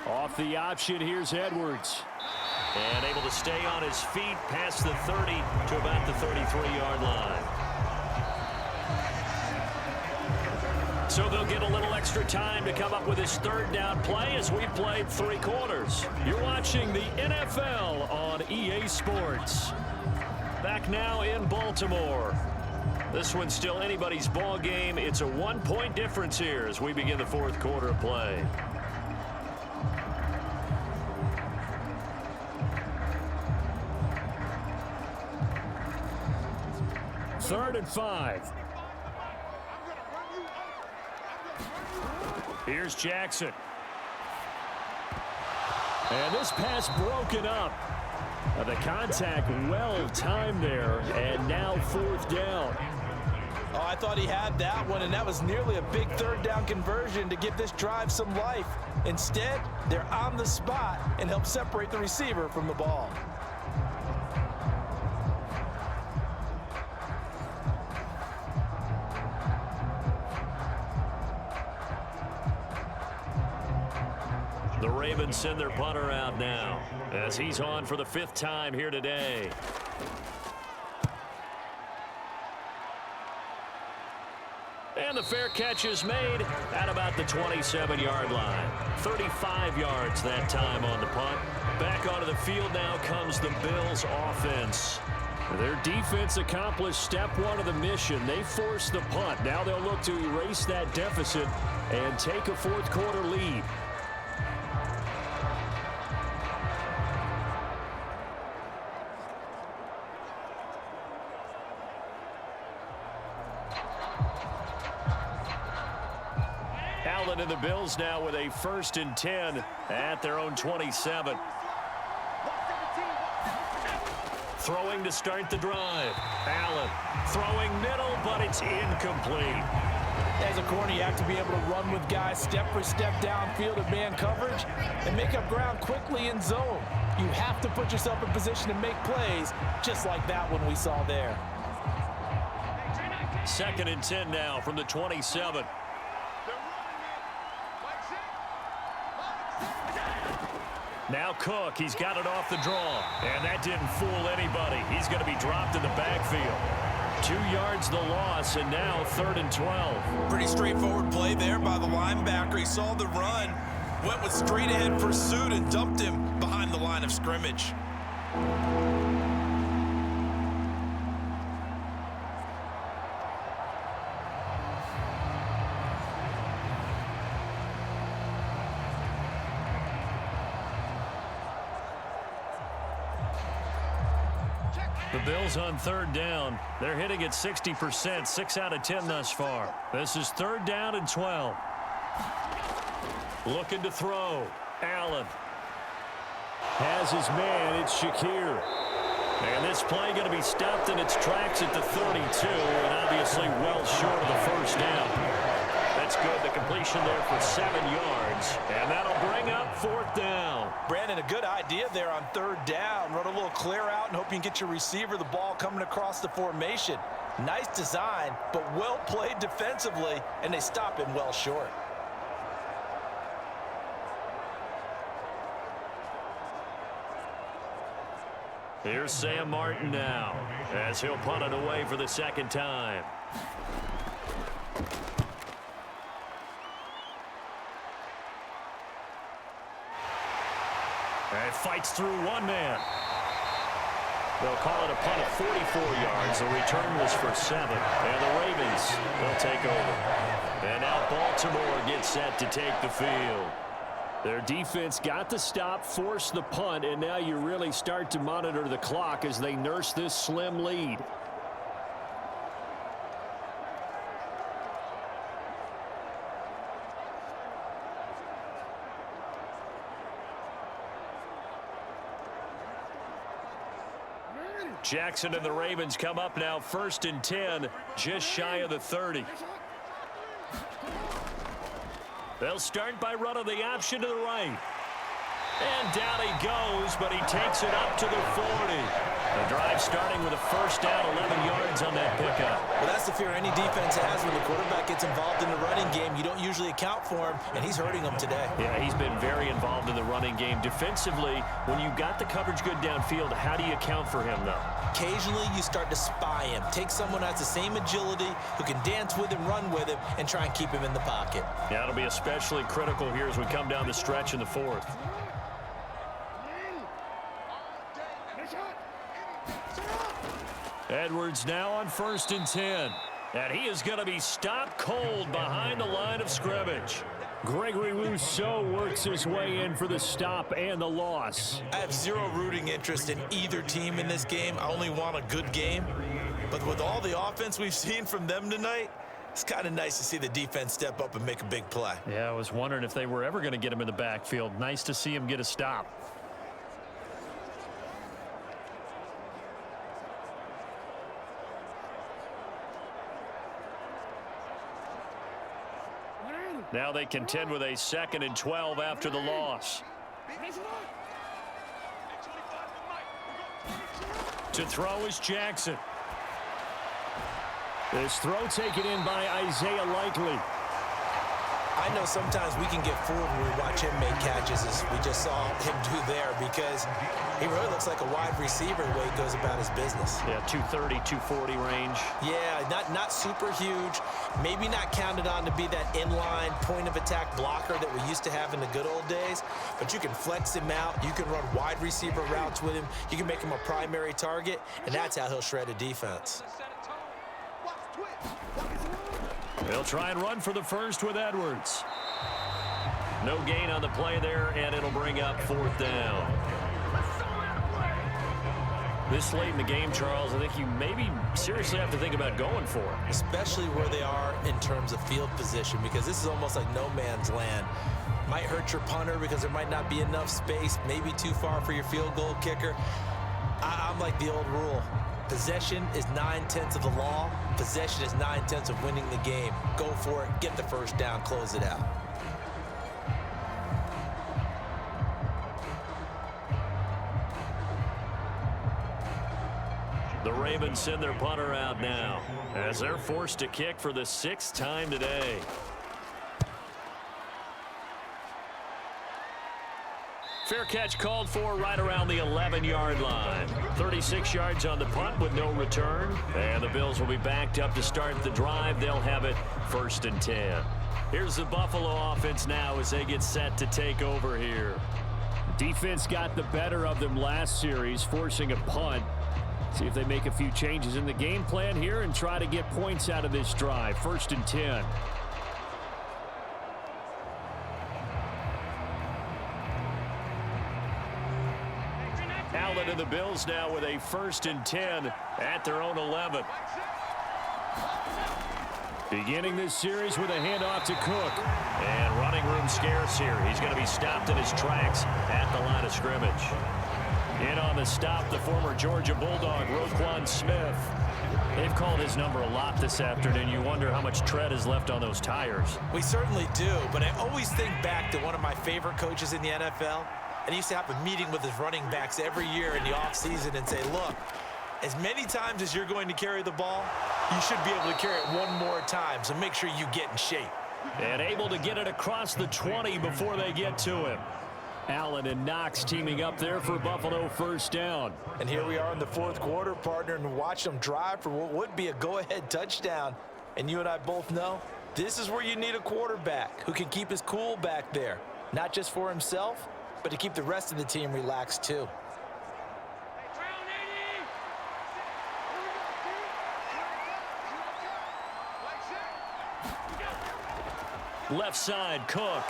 Off the option, here's Edwards. And able to stay on his feet past the 30 to about the 33-yard line. So they'll get a little extra time to come up with his 3rd down play as we've played 3 quarters. You're watching the NFL on EA Sports. Back now in Baltimore. This one's still anybody's ball game. It's a 1-point difference here as we begin the fourth quarter of play. Third and 5. Here's Jackson. And this pass broken up. The contact well timed there, and now fourth down. Oh, I thought he had that one, and that was nearly a big third down conversion to give this drive some life. Instead, they're on the spot and help separate the receiver from the ball. The Ravens send their punter out now as he's on for the 5th time here today. And the fair catch is made at about the 27-yard line. 35 yards that time on the punt. Back onto the field now comes the Bills offense. Their defense accomplished step 1 of the mission. They forced the punt. Now they'll look to erase that deficit and take a fourth quarter lead. And the Bills now with a 1st and 10 at their own 27. Throwing to start the drive. Allen throwing middle, but it's incomplete. As a corner, you have to be able to run with guys step for step downfield of man coverage and make up ground quickly in zone. You have to put yourself in position to make plays, just like that one we saw there. 2nd and 10 now from the 27. Now Cook, he's got it off the draw, and that didn't fool anybody. He's going to be dropped in the backfield. 2 yards the loss, and now 3rd and 12. Pretty straightforward play there by the linebacker. He saw the run, went with straight-ahead pursuit, and dumped him behind the line of scrimmage. The Bills on 3rd down. They're hitting at 60%, 6 out of 10 thus far. This is 3rd down and 12. Looking to throw. Allen. Has his man, it's Shakir. And this play going to be stopped in its tracks at the 32, and obviously well short of the 1st down. That's good. The completion there for 7 yards, and that'll bring up 4th down. Brandon, a good idea there on 3rd down. Run a little clear out and hope you can get your receiver the ball coming across the formation. Nice design, but well played defensively, and they stop him well short. Here's Sam Martin now as he'll punt it away for the 2nd time. And fights through one man. They'll call it a punt of 44 yards. The return was for 7. And the Ravens will take over. And now Baltimore gets set to take the field. Their defense got the stop, forced the punt, and now you really start to monitor the clock as they nurse this slim lead. Jackson and the Ravens come up now 1st and 10, just shy of the 30. They'll start by running the option to the right. And down he goes, but he takes it up to the 40. The drive starting with a 1st down, 11 yards on that pickup. Well, that's the fear any defense has when the quarterback gets involved in the running game. You don't usually account for him, and he's hurting them today. Yeah, he's been very involved in the running game. Defensively, when you got the coverage good downfield, how do you account for him, though? Occasionally, you start to spy him. Take someone who has the same agility, who can dance with him, run with him, and try and keep him in the pocket. Yeah, it'll be especially critical here as we come down the stretch in the 4th. Edwards now on 1st and 10. And he is going to be stopped cold behind the line of scrimmage. Gregory Rousseau works his way in for the stop and the loss. I have zero rooting interest in either team in this game. I only want a good game. But with all the offense we've seen from them tonight, it's kind of nice to see the defense step up and make a big play. Yeah, I was wondering if they were ever going to get him in the backfield. Nice to see him get a stop. Now they contend with a 2nd and 12 after the loss. To throw is Jackson. This throw taken in by Isaiah Likely. I know sometimes we can get fooled when we watch him make catches, as we just saw him do there, because he really looks like a wide receiver the way he goes about his business. Yeah, 230, 240 range. Yeah, not super huge. Maybe not counted on to be that inline point-of-attack blocker that we used to have in the good old days, but you can flex him out. You can run wide receiver routes with him. You can make him a primary target, and that's how he'll shred a defense. They'll try and run for the first with Edwards. No gain on the play there, and it'll bring up 4th down. This late in the game, Charles, I think you maybe seriously have to think about going for it. Especially where they are in terms of field position, because this is almost like no man's land. Might hurt your punter because there might not be enough space, maybe too far for your field goal kicker. I'm like the old rule. Possession is 9/10 of the law. Possession is 9/10 of winning the game. Go for it, get the first down, close it out. The Ravens send their punter out now as they're forced to kick for the 6th time today. Fair catch called for right around the 11-yard line. 36 yards on the punt with no return. And the Bills will be backed up to start the drive. They'll have it 1st and 10. Here's the Buffalo offense now as they get set to take over here. Defense got the better of them last series, forcing a punt. See if they make a few changes in the game plan here and try to get points out of this drive. 1st and 10. Allen and the Bills now with a 1st and 10 at their own 11. Beginning this series with a handoff to Cook. And running room scarce here. He's going to be stopped in his tracks at the line of scrimmage. In on the stop, the former Georgia Bulldog, Roquan Smith. They've called his number a lot this afternoon. You wonder how much tread is left on those tires. We certainly do, but I always think back to one of my favorite coaches in the NFL. And he used to have a meeting with his running backs every year in the offseason and say, look, as many times as you're going to carry the ball, you should be able to carry it one more time, so make sure you get in shape. And able to get it across the 20 before they get to him. Allen and Knox teaming up there for Buffalo 1st down. And here we are in the 4th quarter, partner, and watch them drive for what would be a go-ahead touchdown. And you and I both know this is where you need a quarterback who can keep his cool back there, not just for himself, but to keep the rest of the team relaxed too. Left side, Cook.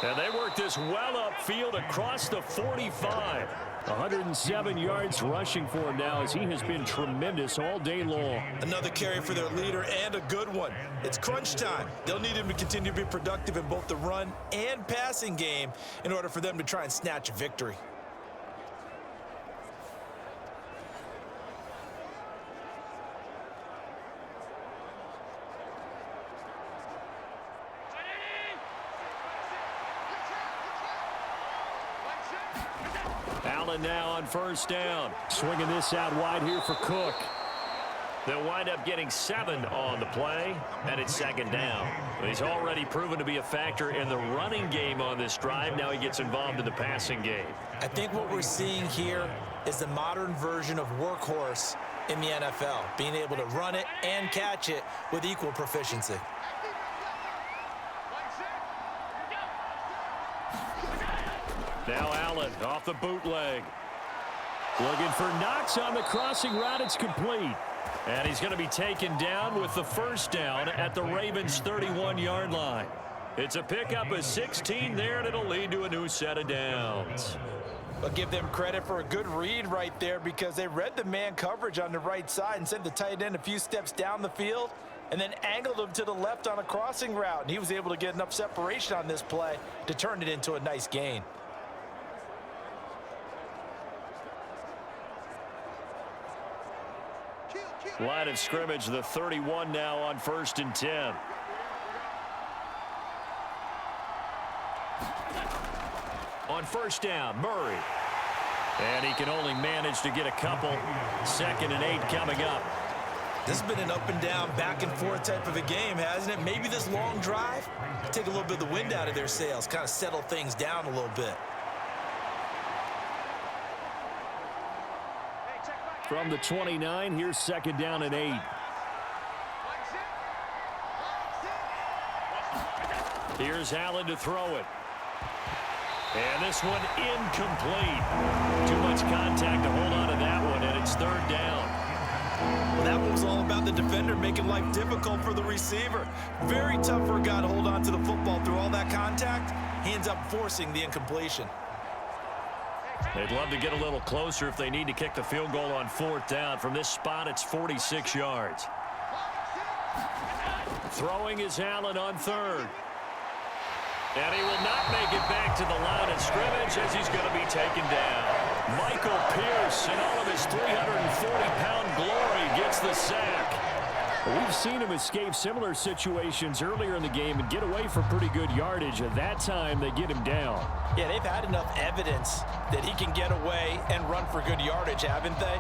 And they work this well upfield across the 45. 107 yards rushing for him now as he has been tremendous all day long. Another carry for their leader and a good one. It's crunch time. They'll need him to continue to be productive in both the run and passing game in order for them to try and snatch a victory. Allen now on 1st down. Swinging this out wide here for Cook. They'll wind up getting 7 on the play, and it's 2nd down. He's already proven to be a factor in the running game on this drive. Now he gets involved in the passing game. I think what we're seeing here is the modern version of workhorse in the NFL, being able to run it and catch it with equal proficiency. Now Allen off the bootleg. Looking for Knox on the crossing route. It's complete. And he's going to be taken down with the first down at the Ravens' 31-yard line. It's a pickup of 16 there, and it'll lead to a new set of downs. But give them credit for a good read right there, because they read the man coverage on the right side and sent the tight end a few steps down the field and then angled him to the left on a crossing route. And he was able to get enough separation on this play to turn it into a nice gain. Line of scrimmage, the 31 now on 1st and 10. On 1st down, Murray. And he can only manage to get a couple. 2nd and 8 coming up. This has been an up and down, back and forth type of a game, hasn't it? Maybe this long drive take a little bit of the wind out of their sails, kind of settle things down a little bit. From the 29, here's 2nd down and 8. Here's Allen to throw it. And this one incomplete. Too much contact to hold on to that one, and it's 3rd down. Well, that one was all about the defender making life difficult for the receiver. Very tough for a guy to hold on to the football through all that contact. He ends up forcing the incompletion. They'd love to get a little closer if they need to kick the field goal on 4th down. From this spot, it's 46 yards. Throwing is Allen on 3rd. And he will not make it back to the line of scrimmage as he's going to be taken down. Michael Pierce, in all of his 340-pound glory, gets the sack. We've seen him escape similar situations earlier in the game and get away for pretty good yardage. At that time, they get him down. Yeah, they've had enough evidence that he can get away and run for good yardage, haven't they?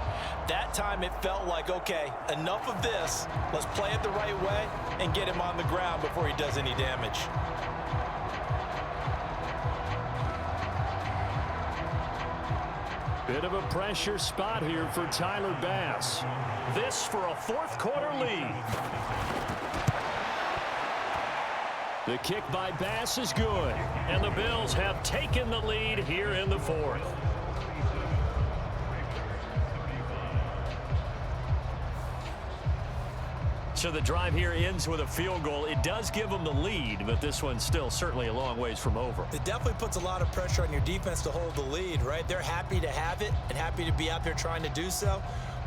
That time it felt like, okay, enough of this. Let's play it the right way and get him on the ground before he does any damage. Bit of a pressure spot here for Tyler Bass. This for a 4th quarter lead. The kick by Bass is good. And the Bills have taken the lead here in the 4th. So the drive here ends with a field goal. It does give them the lead, but this one's still certainly a long ways from over. It definitely puts a lot of pressure on your defense to hold the lead, right? They're happy to have it and happy to be out there trying to do so.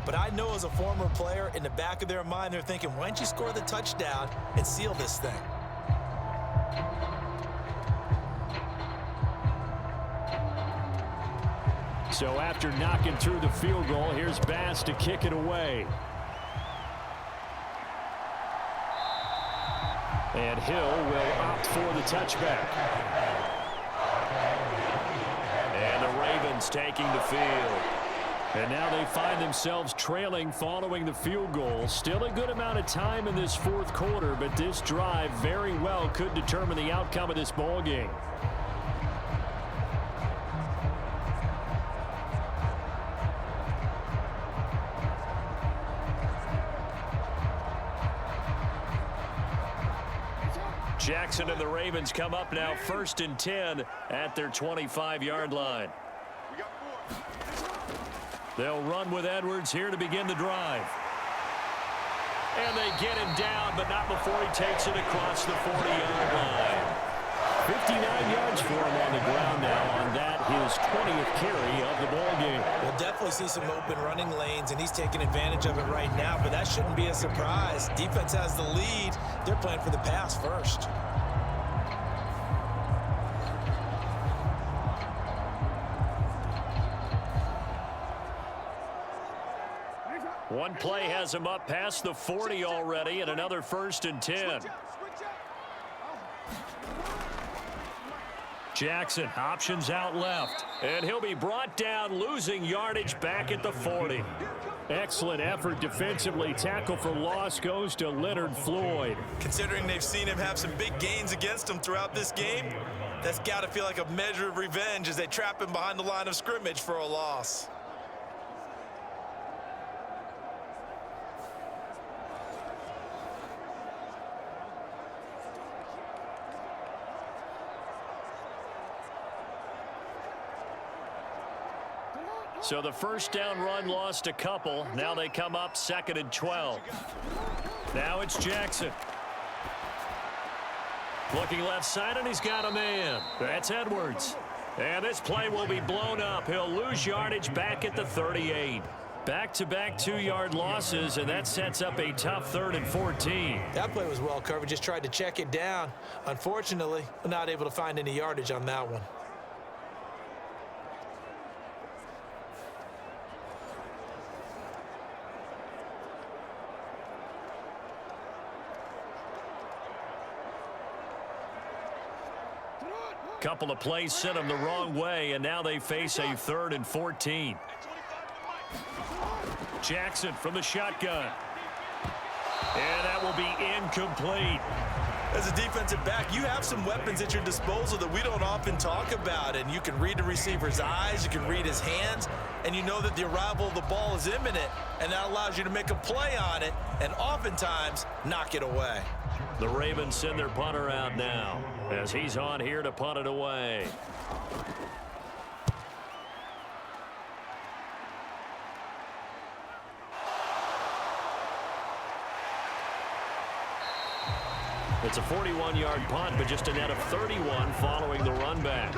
But I know as a former player, in the back of their mind, they're thinking, why don't you score the touchdown and seal this thing? So after knocking through the field goal, here's Bass to kick it away. And Hill will opt for the touchback. And the Ravens taking the field. And now they find themselves trailing following the field goal. Still a good amount of time in this 4th quarter, but this drive very well could determine the outcome of this ball game. Jackson and the Ravens come up now 1st and 10 at their 25-yard line. They'll run with Edwards here to begin the drive. And they get him down, but not before he takes it across the 40-yard line. 59 yards for him on the ground now on that, his 20th carry of the ball game. We'll definitely see some open running lanes, and he's taking advantage of it right now, but that shouldn't be a surprise. Defense has the lead. They're playing for the pass first. One play has him up past the 40 already, and another 1st and 10. Jackson options out left, and he'll be brought down, losing yardage back at the 40. Excellent effort defensively. Tackle for loss goes to Leonard Floyd. Considering they've seen him have some big gains against him throughout this game, that's got to feel like a measure of revenge as they trap him behind the line of scrimmage for a loss. So the first down run lost a couple. Now they come up 2nd and 12. Now it's Jackson. Looking left side, and he's got a man. That's Edwards. And this play will be blown up. He'll lose yardage back at the 38. Back-to-back 2-yard losses, and that sets up a tough 3rd and 14. That play was well covered. Just tried to check it down. Unfortunately, not able to find any yardage on that one. Couple of plays sent them the wrong way, and now they face a 3rd and 14. Jackson from the shotgun. And that will be incomplete. As a defensive back, you have some weapons at your disposal that we don't often talk about, and you can read the receiver's eyes, you can read his hands, and you know that the arrival of the ball is imminent, and that allows you to make a play on it and oftentimes knock it away. The Ravens send their punter out now as he's on here to punt it away. It's a 41-yard punt, but just a net of 31 following the run back.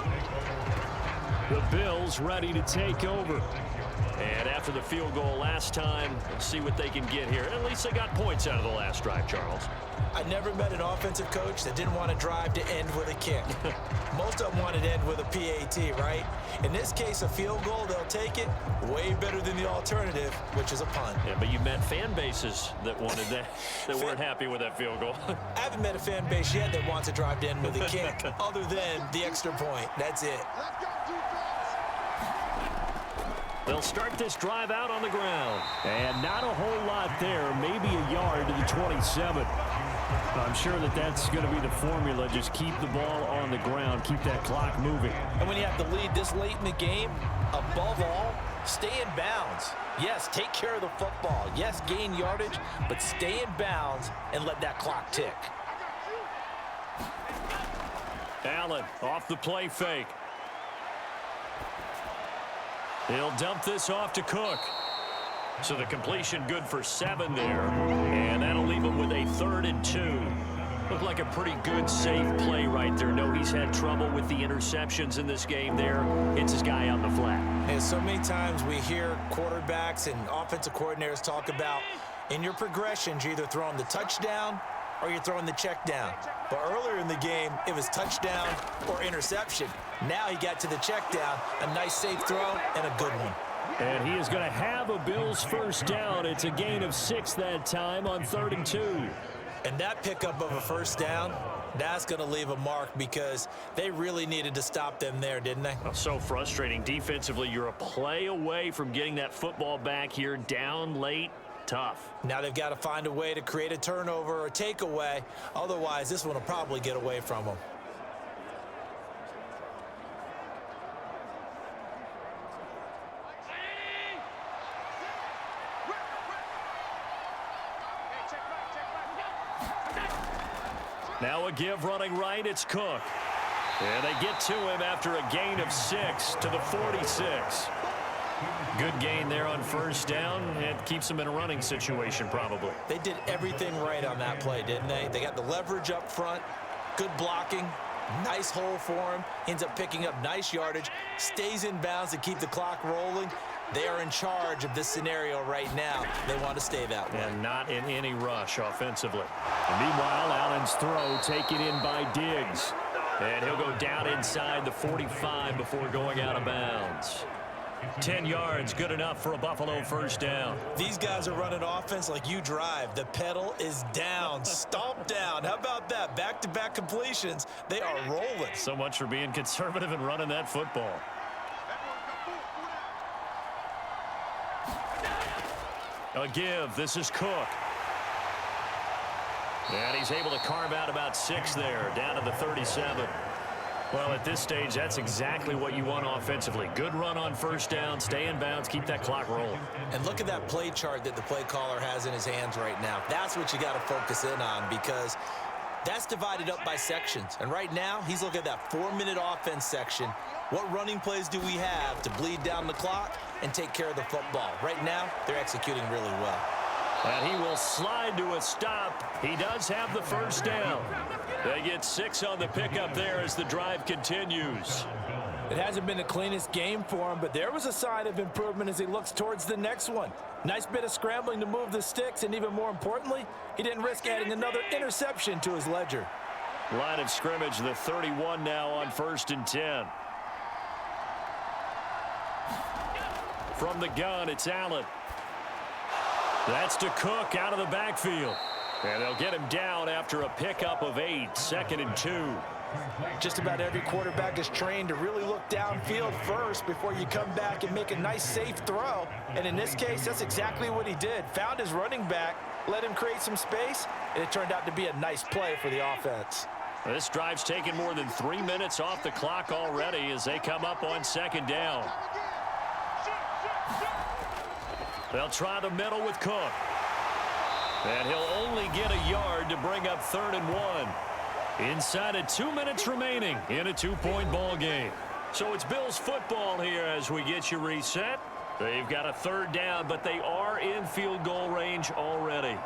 The Bills ready to take over. And after the field goal last time, let's see what they can get here. At least they got points out of the last drive, Charles. I never met an offensive coach that didn't want to drive to end with a kick. Most of them wanted to end with a PAT, right? In this case, a field goal, they'll take it way better than the alternative, which is a punt. Yeah, but you met fan bases that wanted that, that weren't happy with that field goal. I haven't met a fan base yet that wants to drive to end with a kick, other than the extra point. That's it. They'll start this drive out on the ground. And not a whole lot there, maybe a yard to the 27. I'm sure that that's going to be the formula. Just keep the ball on the ground, keep that clock moving. And when you have the lead this late in the game, above all, stay in bounds. Yes, take care of the football. Yes, gain yardage, but stay in bounds and let that clock tick. Allen off the play fake. He'll dump this off to Cook. So the completion good for 7 there. And that'll leave him with a 3rd and 2. Looked like a pretty good, safe play right there. No, he's had trouble with the interceptions in this game there. Hits his guy out in the flat. And so many times we hear quarterbacks and offensive coordinators talk about in your progressions, you're either throwing the touchdown or you're throwing the check down. But earlier in the game, it was touchdown or interception. Now he got to the check down, a nice safe throw, and a good one. And he is going to have a Bills first down. It's a gain of 6 that time on 3rd and 2. And that pickup of a first down, that's going to leave a mark because they really needed to stop them there, didn't they? Oh, so frustrating. Defensively, you're a play away from getting that football back here down late. Tough. Now they've got to find a way to create a turnover or takeaway. Otherwise, this one will probably get away from them. Now a give running right, it's Cook. And they get to him after a gain of 6 to the 46. Good gain there on first down. It keeps them in a running situation probably. They did everything right on that play, didn't they? They got the leverage up front, good blocking, nice hole for him, ends up picking up nice yardage, stays in bounds to keep the clock rolling. They are in charge of this scenario right now. They want to stay that way. And not in any rush offensively. And meanwhile, Allen's throw taken in by Diggs. And he'll go down inside the 45 before going out of bounds. 10 yards, good enough for a Buffalo first down. These guys are running offense like you drive. The pedal is down, stomp down. How about that? Back-to-back completions. They are rolling. So much for being conservative and running that football. A give. This is Cook. And he's able to carve out about 6 there, down to the 37. Well, at this stage, that's exactly what you want offensively. Good run on first down, stay in bounds, keep that clock rolling. And look at that play chart that the play caller has in his hands right now. That's what you got to focus in on because That's divided up by sections. And right now, he's looking at that 4-minute offense section. What running plays do we have to bleed down the clock and take care of the football? Right now, they're executing really well. And he will slide to a stop. He does have the first down. They get 6 on the pickup there as the drive continues. It hasn't been the cleanest game for him, but there was a sign of improvement as he looks towards the next one. Nice bit of scrambling to move the sticks, and even more importantly, he didn't risk adding another interception to his ledger. Line of scrimmage, the 31 now on 1st and 10. From the gun, it's Allen. That's to Cook out of the backfield. And they'll get him down after a pickup of 8, 2nd and 2. Just about every quarterback is trained to really look downfield first before you come back and make a nice, safe throw. And in this case, that's exactly what he did. Found his running back, let him create some space, and it turned out to be a nice play for the offense. This drive's taken more than 3 minutes off the clock already as they come up on 2nd down. They'll try the middle with Cook. And he'll only get a yard to bring up 3rd and 1. Inside of 2 minutes remaining in a 2-point ball game. So it's Bills football here as we get you reset. They've got a 3rd down, but they are in field goal range already.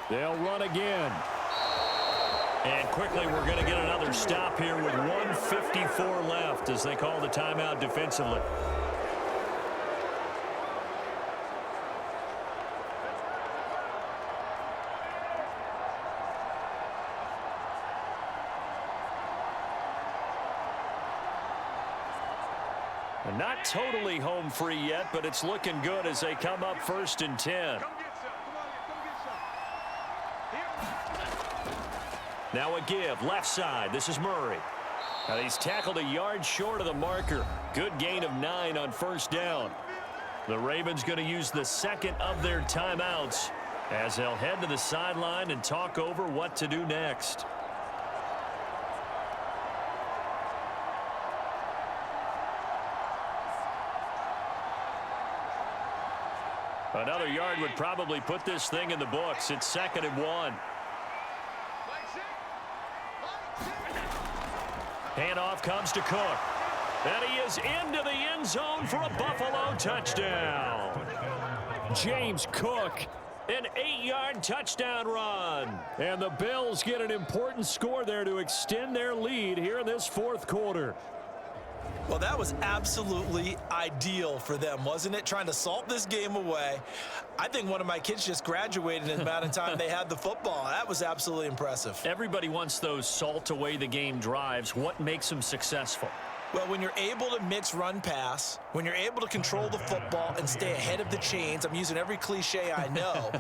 They'll run again. And quickly, we're going to get another stop here with 1:54 left as they call the timeout defensively. And not totally home free yet, but it's looking good as they come up 1st and 10. Now a give, left side. This is Murray. And he's tackled a yard short of the marker. Good gain of 9 on 1st down. The Ravens going to use the 2nd of their timeouts as they'll head to the sideline and talk over what to do next. Another yard would probably put this thing in the books. It's 2nd and 1. Handoff comes to Cook. And he is into the end zone for a Buffalo touchdown. James Cook. An 8-yard touchdown run. And the Bills get an important score there to extend their lead here in this 4th quarter. Well, that was absolutely ideal for them, wasn't it? Trying to salt this game away. I think one of my kids just graduated in the amount of time they had the football. That was absolutely impressive. Everybody wants those salt away the game drives. What makes them successful? Well, when you're able to mix run-pass, when you're able to control the football and stay ahead of the chains, I'm using every cliche I know,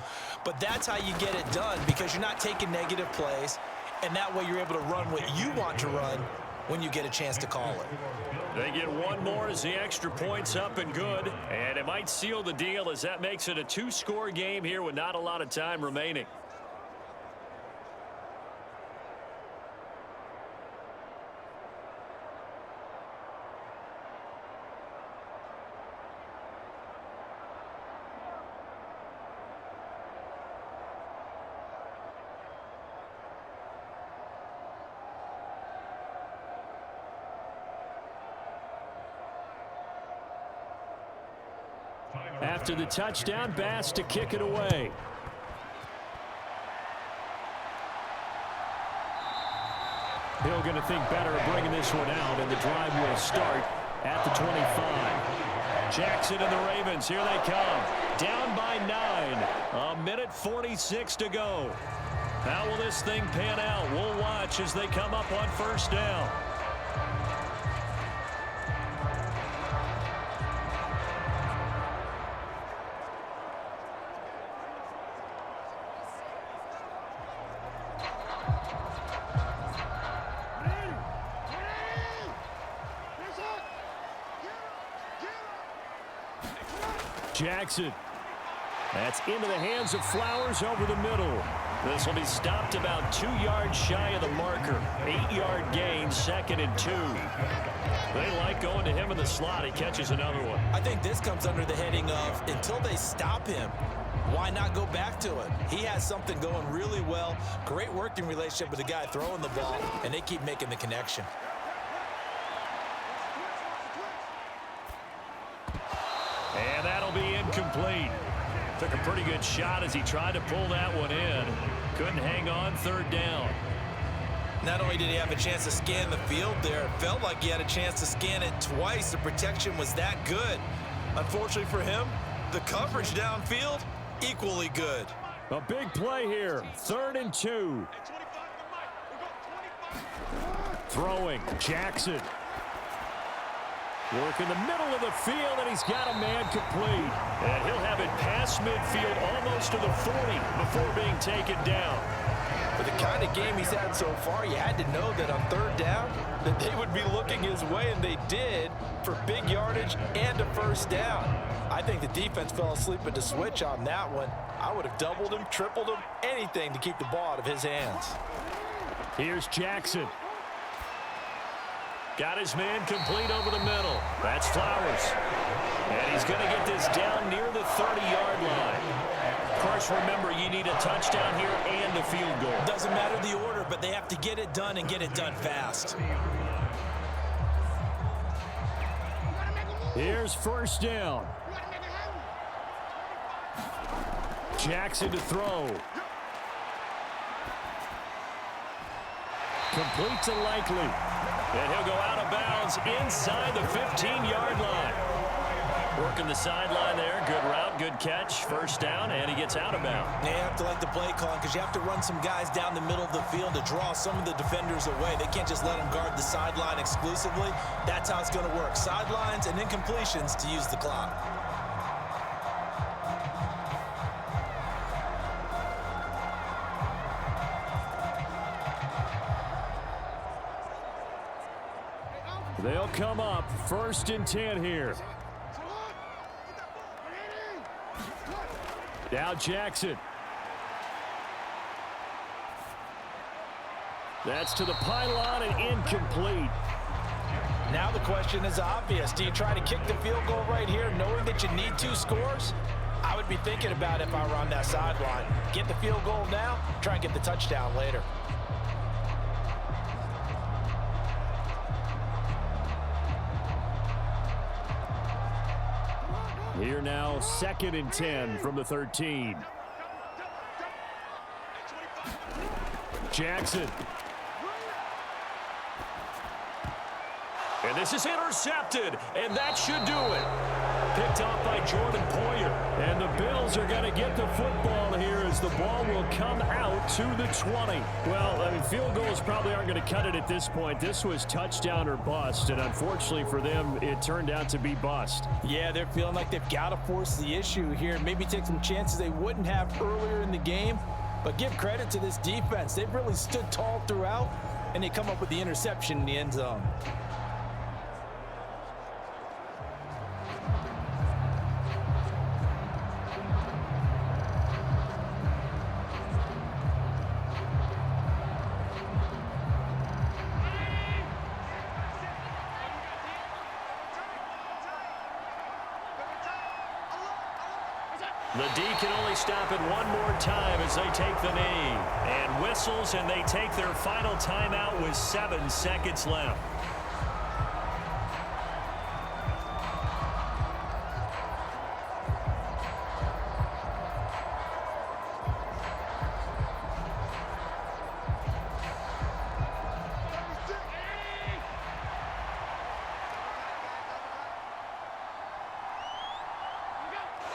but that's how you get it done because you're not taking negative plays, and that way you're able to run what you want to run when you get a chance to call it. They get one more as the extra point's up and good, and it might seal the deal as that makes it a 2-score game here with not a lot of time remaining. After the touchdown, Bass to kick it away. Hill going to think better of bringing this one out, and the drive will start at the 25. Jackson and the Ravens, here they come. Down by 9. 1:46 to go. How will this thing pan out? We'll watch as they come up on 1st down. Jackson. That's into the hands of Flowers over the middle. This will be stopped about 2 yards shy of the marker. 8-yard gain, 2nd and 2. They like going to him in the slot. He catches another one. I think this comes under the heading of until they stop him, why not go back to it? He has something going really well. Great working relationship with the guy throwing the ball, and they keep making the connection. And that'll be incomplete. Took a pretty good shot as he tried to pull that one in. Couldn't hang on, third down. Not only did he have a chance to scan the field there, it felt like he had a chance to scan it twice. The protection was that good. Unfortunately for him, the coverage downfield, equally good. A big play here. 3rd and 2. Throwing. Jackson. Work in the middle of the field, and he's got a man complete. And he'll have it past midfield almost to the 40 before being taken down. With the kind of game he's had so far, you had to know that on 3rd down that they would be looking his way, and they did, for big yardage and a 1st down. I think the defense fell asleep at the switch on that one. I would have doubled him, tripled him, anything to keep the ball out of his hands. Here's Jackson. Got his man complete over the middle. That's Flowers. And he's going to get this down near the 30-yard line. Of course, remember, you need a touchdown here and a field goal. Doesn't matter the order, but they have to get it done and get it done fast. Here's 1st down. Jackson to throw. Complete to Likely. And he'll go out of bounds inside the 15-yard line. Working the sideline there. Good route, good catch. 1st down, and he gets out of bounds. You have to like the play calling because you have to run some guys down the middle of the field to draw some of the defenders away. They can't just let them guard the sideline exclusively. That's how it's going to work. Sidelines and incompletions to use the clock. They'll come up 1st and 10 here. Now Jackson. That's to the pylon and incomplete. Now the question is obvious. Do you try to kick the field goal right here knowing that you need 2 scores? I would be thinking about it if I were on that sideline. Get the field goal now, try and get the touchdown later. Here now, 2nd and 10 from the 13. Jackson. And this is intercepted, and that should do it. Picked off by Jordan Poyer. And the Bills are going to get the football here as the ball will come out to the 20. Well, I mean, field goals probably aren't going to cut it at this point. This was touchdown or bust, and unfortunately for them, it turned out to be bust. Yeah, they're feeling like they've got to force the issue here. Maybe take some chances they wouldn't have earlier in the game. But give credit to this defense. They've really stood tall throughout, and they come up with the interception in the end zone. The D can only stop it one more time as they take the knee. And whistles, and they take their final timeout with 7 seconds left.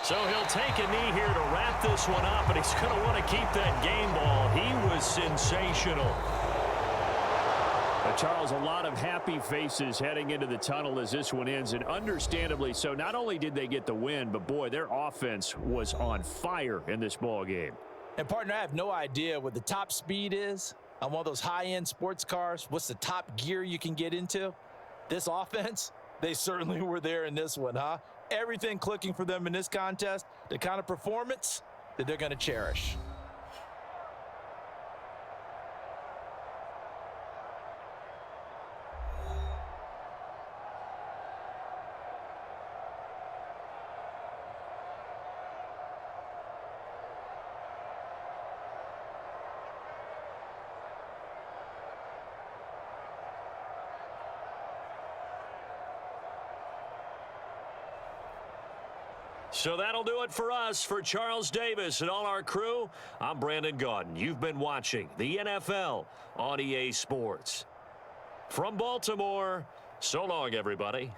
So he'll take a knee here to wrap this one up, and he's going to want to keep that game ball. He was sensational. Charles, a lot of happy faces heading into the tunnel as this one ends, and understandably so. Not only did they get the win, but boy, their offense was on fire in this ball game. And partner, I have no idea what the top speed is on one of those high-end sports cars. What's the top gear you can get into? This offense, they certainly were there in this one, huh? Everything clicking for them in this contest, the kind of performance that they're going to cherish. So that'll do it for us. For Charles Davis and all our crew, I'm Brandon Gaudin. You've been watching the NFL on EA Sports. From Baltimore, so long, everybody.